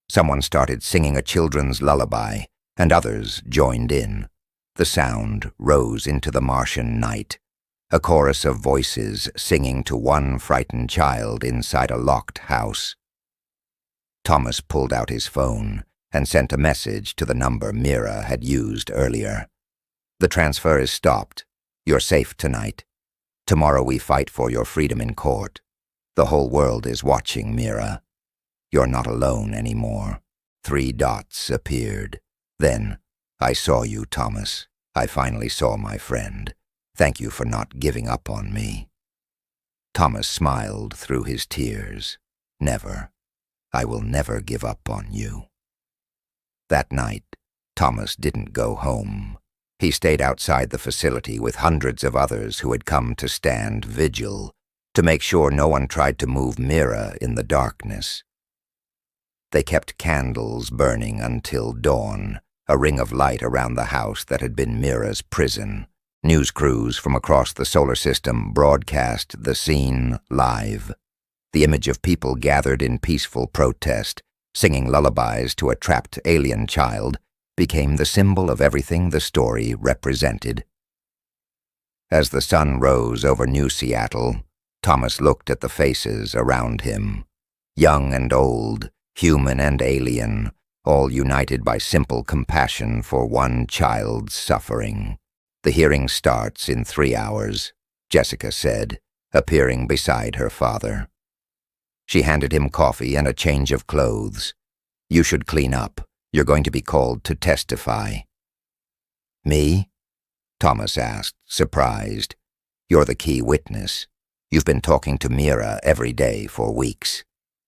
Someone started singing a children's lullaby, and others joined in. The sound rose into the Martian night, a chorus of voices singing to one frightened child inside a locked house. Thomas pulled out his phone and sent a message to the number Mira had used earlier. "The transfer is stopped. You're safe tonight. Tomorrow we fight for your freedom in court. The whole world is watching, Mira. You're not alone anymore." 3 dots appeared. Then, "I saw you, Thomas. I finally saw my friend. Thank you for not giving up on me." Thomas smiled through his tears. "Never. I will never give up on you." That night, Thomas didn't go home. He stayed outside the facility with hundreds of others who had come to stand vigil, to make sure no one tried to move Mira in the darkness. They kept candles burning until dawn, a ring of light around the house that had been Mira's prison. News crews from across the solar system broadcast the scene live. The image of people gathered in peaceful protest, singing lullabies to a trapped alien child, became the symbol of everything the story represented. As the sun rose over New Seattle, Thomas looked at the faces around him. Young and old, human and alien, all united by simple compassion for one child's suffering. "The hearing starts in 3 hours, Jessica said, appearing beside her father. She handed him coffee and a change of clothes. "You should clean up. You're going to be called to testify." "Me?" Thomas asked, surprised. "You're the key witness. You've been talking to Mira every day for weeks.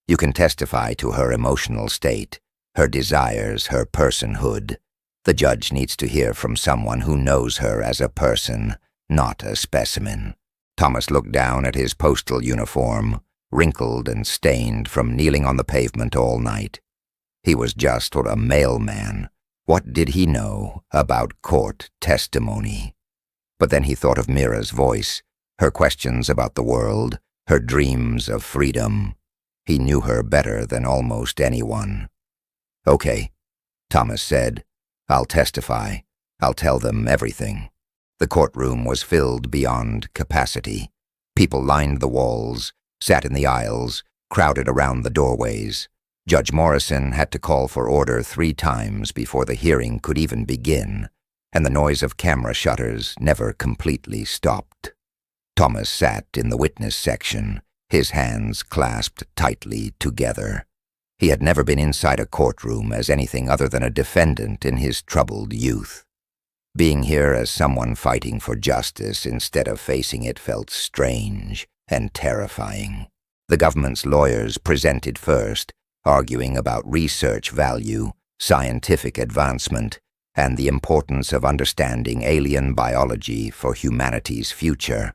You can testify to her emotional state, her desires, her personhood. The judge needs to hear from someone who knows her as a person, not a specimen." Thomas looked down at his postal uniform, wrinkled and stained from kneeling on the pavement all night. He was just a mailman. What did he know about court testimony? But then he thought of Mira's voice, her questions about the world, her dreams of freedom. He knew her better than almost anyone. "Okay," Thomas said. "I'll testify. I'll tell them everything." The courtroom was filled beyond capacity. People lined the walls, sat in the aisles, crowded around the doorways. Judge Morrison had to call for order 3 times before the hearing could even begin, and the noise of camera shutters never completely stopped. Thomas sat in the witness section, his hands clasped tightly together. He had never been inside a courtroom as anything other than a defendant in his troubled youth. Being here as someone fighting for justice instead of facing it felt strange and terrifying. The government's lawyers presented first, arguing about research value, scientific advancement, and the importance of understanding alien biology for humanity's future.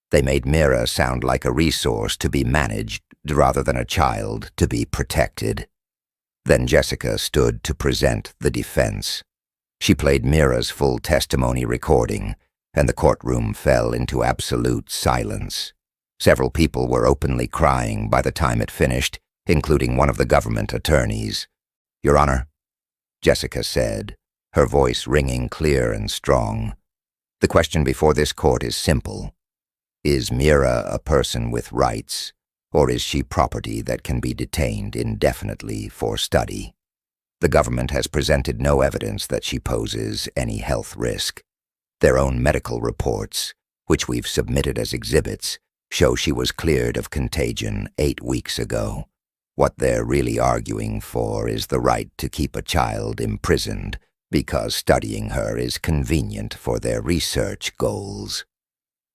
They made Mira sound like a resource to be managed rather than a child to be protected. Then Jessica stood to present the defense. She played Mira's full testimony recording, and the courtroom fell into absolute silence. Several people were openly crying by the time it finished, including one of the government attorneys. "Your Honor," Jessica said, her voice ringing clear and strong. "The question before this court is simple. Is Mira a person with rights, or is she property that can be detained indefinitely for study? The government has presented no evidence that she poses any health risk. Their own medical reports, which we've submitted as exhibits, show she was cleared of contagion 8 weeks ago. What they're really arguing for is the right to keep a child imprisoned because studying her is convenient for their research goals."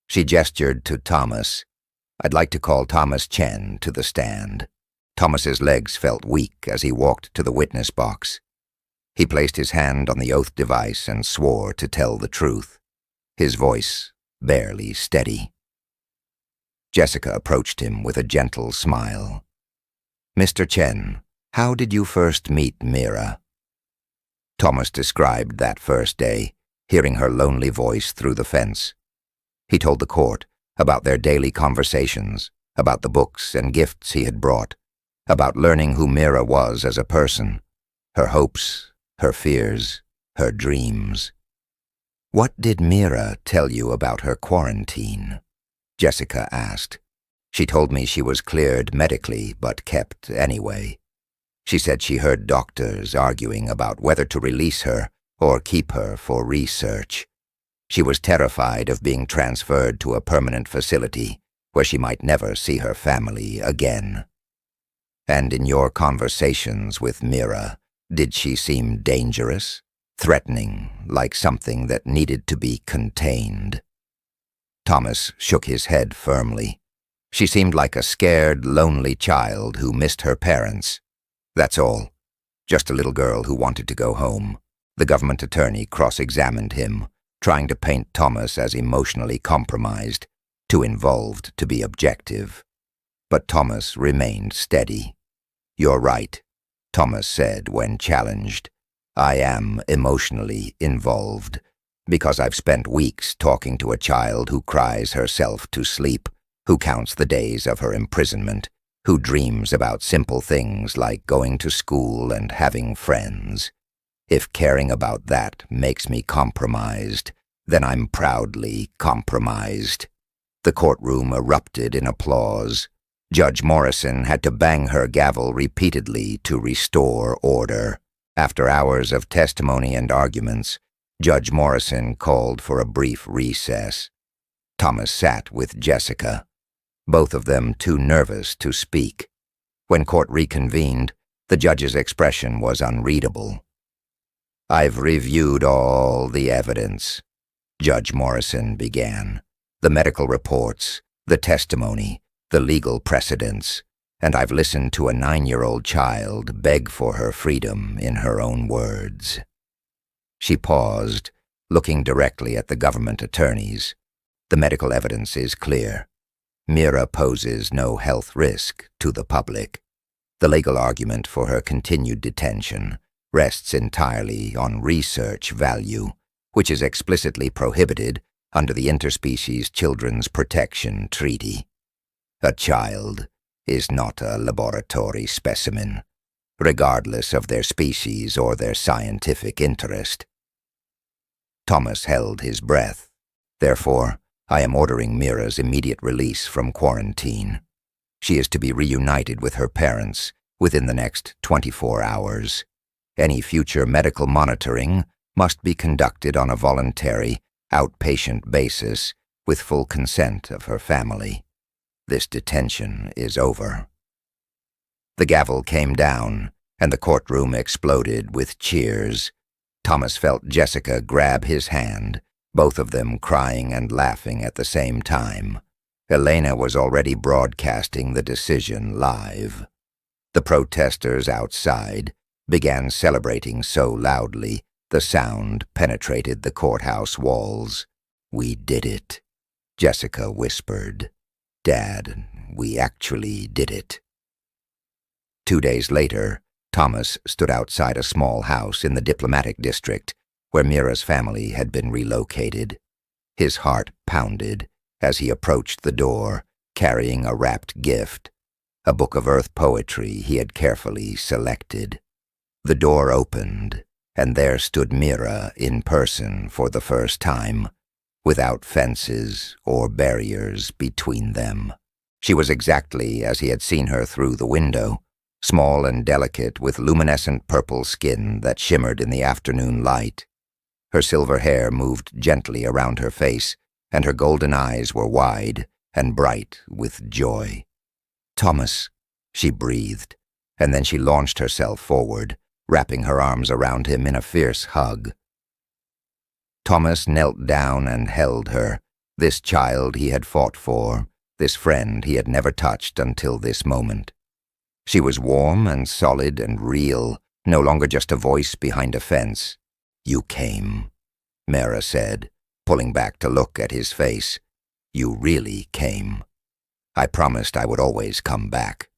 She gestured to Thomas. "I'd like to call Thomas Chen to the stand." Thomas's legs felt weak as he walked to the witness box. He placed his hand on the oath device and swore to tell the truth, his voice barely steady. Jessica approached him with a gentle smile. "Mr. Chen, how did you first meet Mira?" Thomas described that first day, hearing her lonely voice through the fence. He told the court about their daily conversations, about the books and gifts he had brought, about learning who Mira was as a person, her hopes, her fears, her dreams. "What did Mira tell you about her quarantine?" Jessica asked. "She told me she was cleared medically, but kept anyway. She said she heard doctors arguing about whether to release her or keep her for research. She was terrified of being transferred to a permanent facility where she might never see her family again." "And in your conversations with Mira, did she seem dangerous, threatening, like something that needed to be contained?" Thomas shook his head firmly. "She seemed like a scared, lonely child who missed her parents. That's all. Just a little girl who wanted to go home." The government attorney cross-examined him, trying to paint Thomas as emotionally compromised, too involved to be objective. But Thomas remained steady. "You're right," Thomas said when challenged. "I am emotionally involved, because I've spent weeks talking to a child who cries herself to sleep, who counts the days of her imprisonment, who dreams about simple things like going to school and having friends. If caring about that makes me compromised, then I'm proudly compromised." The courtroom erupted in applause. Judge Morrison had to bang her gavel repeatedly to restore order. After hours of testimony and arguments, Judge Morrison called for a brief recess. Thomas sat with Jessica, both of them too nervous to speak. When court reconvened, the judge's expression was unreadable. "I've reviewed all the evidence," Judge Morrison began. "The medical reports, the testimony, the legal precedents, and I've listened to a 9-year-old child beg for her freedom in her own words." She paused, looking directly at the government attorneys. "The medical evidence is clear. Mira poses no health risk to the public. The legal argument for her continued detention rests entirely on research value, which is explicitly prohibited under the Interspecies Children's Protection Treaty. A child is not a laboratory specimen, regardless of their species or their scientific interest." Thomas held his breath. "Therefore, I am ordering Mira's immediate release from quarantine. She is to be reunited with her parents within the next 24 hours. Any future medical monitoring must be conducted on a voluntary, outpatient basis with full consent of her family. This detention is over." The gavel came down, and the courtroom exploded with cheers. Thomas felt Jessica grab his hand, both of them crying and laughing at the same time. Elena was already broadcasting the decision live. The protesters outside began celebrating so loudly the sound penetrated the courthouse walls. "We did it," Jessica whispered. "Dad, we actually did it." 2 days later, Thomas stood outside a small house in the diplomatic district where Mira's family had been relocated. His heart pounded as he approached the door, carrying a wrapped gift, a book of earth poetry he had carefully selected. The door opened, and there stood Mira in person for the first time, without fences or barriers between them. She was exactly as he had seen her through the window, small and delicate with luminescent purple skin that shimmered in the afternoon light. Her silver hair moved gently around her face, and her golden eyes were wide and bright with joy. "Thomas," she breathed, and then she launched herself forward, wrapping her arms around him in a fierce hug. Thomas knelt down and held her, this child he had fought for, this friend he had never touched until this moment. She was warm and solid and real, no longer just a voice behind a fence. "You came," Mira said, pulling back to look at his face. "You really came. I promised I would always come back,"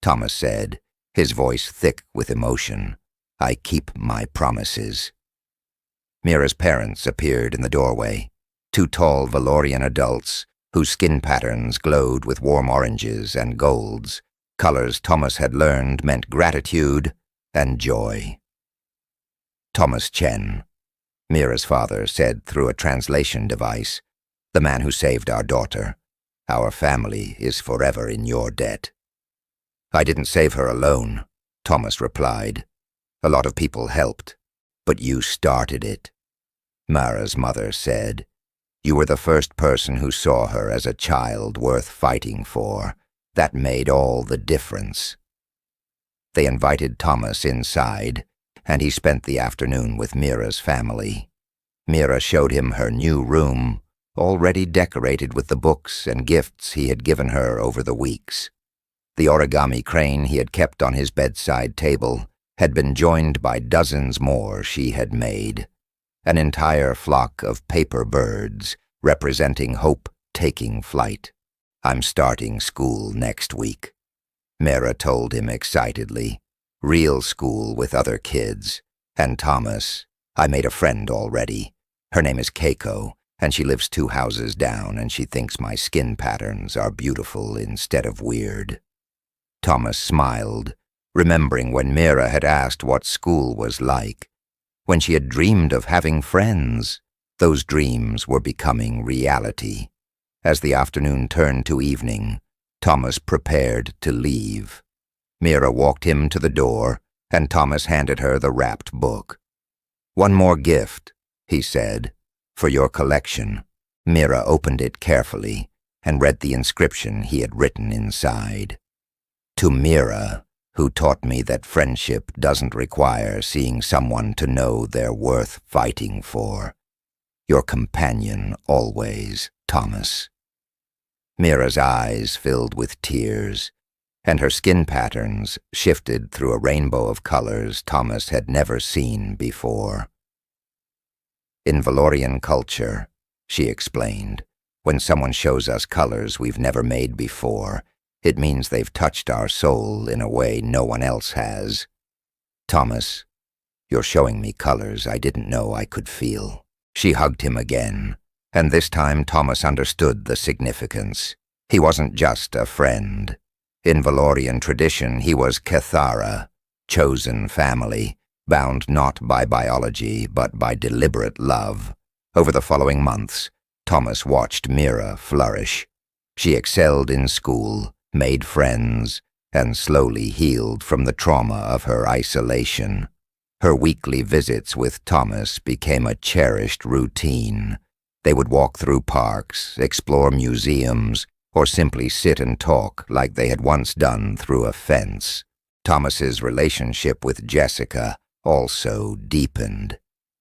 Thomas said, his voice thick with emotion. "I keep my promises." Mira's parents appeared in the doorway, two tall Valorian adults whose skin patterns glowed with warm oranges and golds, colors Thomas had learned meant gratitude and joy. Thomas Chen, Mira's father, said through a translation device, "The man who saved our daughter. Our family is forever in your debt." "I didn't save her alone," Thomas replied. "A lot of people helped, but you started it." Mira's mother said, "You were the first person who saw her as a child worth fighting for. That made all the difference." They invited Thomas inside, and he spent the afternoon with Mira's family. Mira showed him her new room, already decorated with the books and gifts he had given her over the weeks. The origami crane he had kept on his bedside table had been joined by dozens more she had made. An entire flock of paper birds representing hope taking flight. "I'm starting school next week," Mira told him excitedly. "Real school with other kids. And Thomas, I made a friend already. Her name is Keiko, and she lives 2 houses down, and she thinks my skin patterns are beautiful instead of weird." Thomas smiled, remembering when Mira had asked what school was like. When she had dreamed of having friends, those dreams were becoming reality. As the afternoon turned to evening, Thomas prepared to leave. Mira walked him to the door, and Thomas handed her the wrapped book. "One more gift," he said, "for your collection." Mira opened it carefully and read the inscription he had written inside. "To Mira, who taught me that friendship doesn't require seeing someone to know they're worth fighting for. Your companion always, Thomas." Mira's eyes filled with tears, and her skin patterns shifted through a rainbow of colors Thomas had never seen before. "In Valorian culture," she explained, "when someone shows us colors we've never made before, it means they've touched our soul in a way no one else has. Thomas, you're showing me colors I didn't know I could feel." She hugged him again, and this time Thomas understood the significance. He wasn't just a friend. In Valorian tradition, he was Cathara, chosen family, bound not by biology but by deliberate love. Over the following months, Thomas watched Mira flourish. She excelled in school, made friends, and slowly healed from the trauma of her isolation. Her weekly visits with Thomas became a cherished routine. They would walk through parks, explore museums, or simply sit and talk like they had once done through a fence. Thomas's relationship with Jessica also deepened.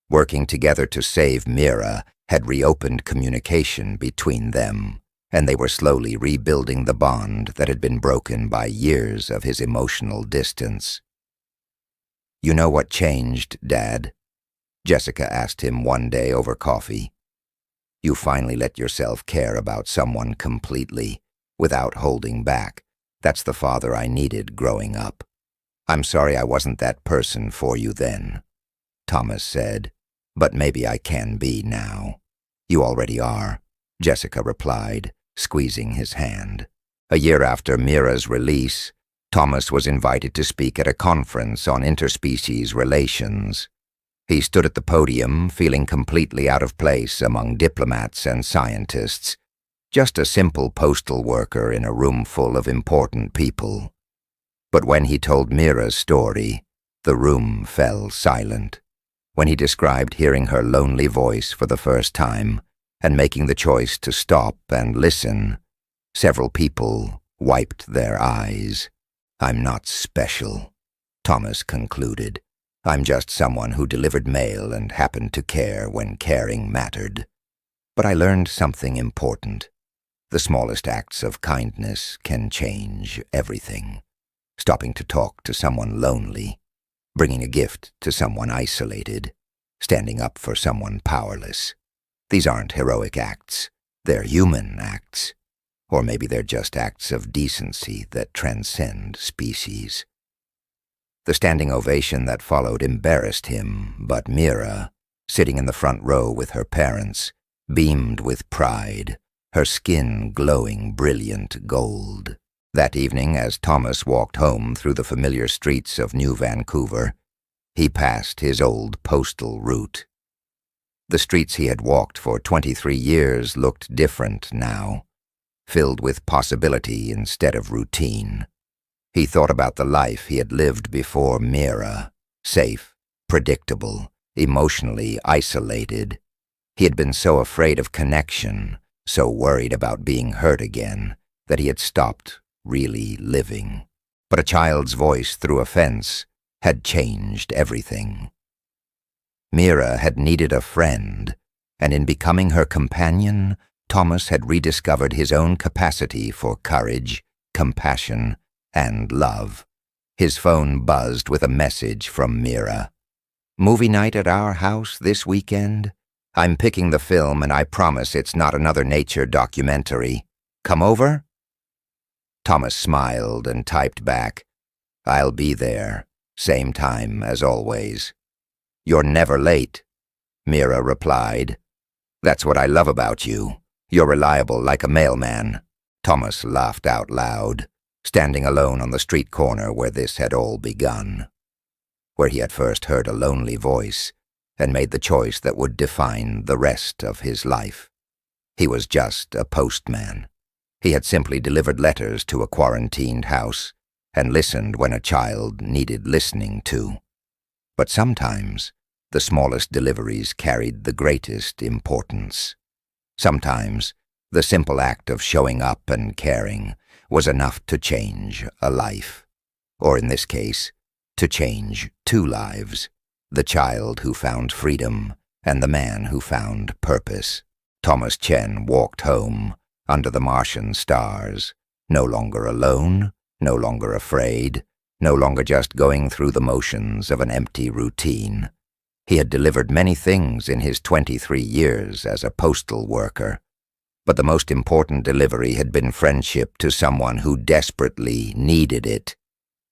Working together to save Mira had reopened communication between them, and they were slowly rebuilding the bond that had been broken by years of his emotional distance. "You know what changed, Dad?" Jessica asked him one day over coffee. "You finally let yourself care about someone completely, without holding back. That's the father I needed growing up. I'm sorry I wasn't that person for you then," Thomas said, "but maybe I can be now." "You already are," Jessica replied, squeezing his hand. A year after Mira's release, Thomas was invited to speak at a conference on interspecies relations. He stood at the podium, feeling completely out of place among diplomats and scientists, just a simple postal worker in a room full of important people. But when he told Mira's story, the room fell silent. When he described hearing her lonely voice for the first time and making the choice to stop and listen, several people wiped their eyes. "I'm not special," Thomas concluded. "I'm just someone who delivered mail and happened to care when caring mattered. But I learned something important. The smallest acts of kindness can change everything. Stopping to talk to someone lonely, bringing a gift to someone isolated, standing up for someone powerless. These aren't heroic acts. They're human acts. Or maybe they're just acts of decency that transcend species." The standing ovation that followed embarrassed him, but Mira, sitting in the front row with her parents, beamed with pride, her skin glowing brilliant gold. That evening, as Thomas walked home through the familiar streets of New Vancouver, he passed his old postal route. The streets he had walked for 23 years looked different now, filled with possibility instead of routine. He thought about the life he had lived before Mira, safe, predictable, emotionally isolated. He had been so afraid of connection, so worried about being hurt again, that he had stopped really living. But a child's voice through a fence had changed everything. Mira had needed a friend, and in becoming her companion, Thomas had rediscovered his own capacity for courage, compassion, and love. His phone buzzed with a message from Mira. "Movie night at our house this weekend? I'm picking the film and I promise it's not another nature documentary. Come over?" Thomas smiled and typed back, "I'll be there, same time as always." "You're never late," Mira replied. "That's what I love about you. You're reliable like a mailman." Thomas laughed out loud, standing alone on the street corner where this had all begun, where he had first heard a lonely voice and made the choice that would define the rest of his life. He was just a postman. He had simply delivered letters to a quarantined house and listened when a child needed listening to. But sometimes the smallest deliveries carried the greatest importance. Sometimes the simple act of showing up and caring was enough to change a life, or in this case, to change two lives, the child who found freedom and the man who found purpose. Thomas Chen walked home under the Martian stars, no longer alone, no longer afraid, no longer just going through the motions of an empty routine. He had delivered many things in his 23 years as a postal worker, but the most important delivery had been friendship to someone who desperately needed it,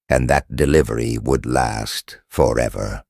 and that delivery would last forever.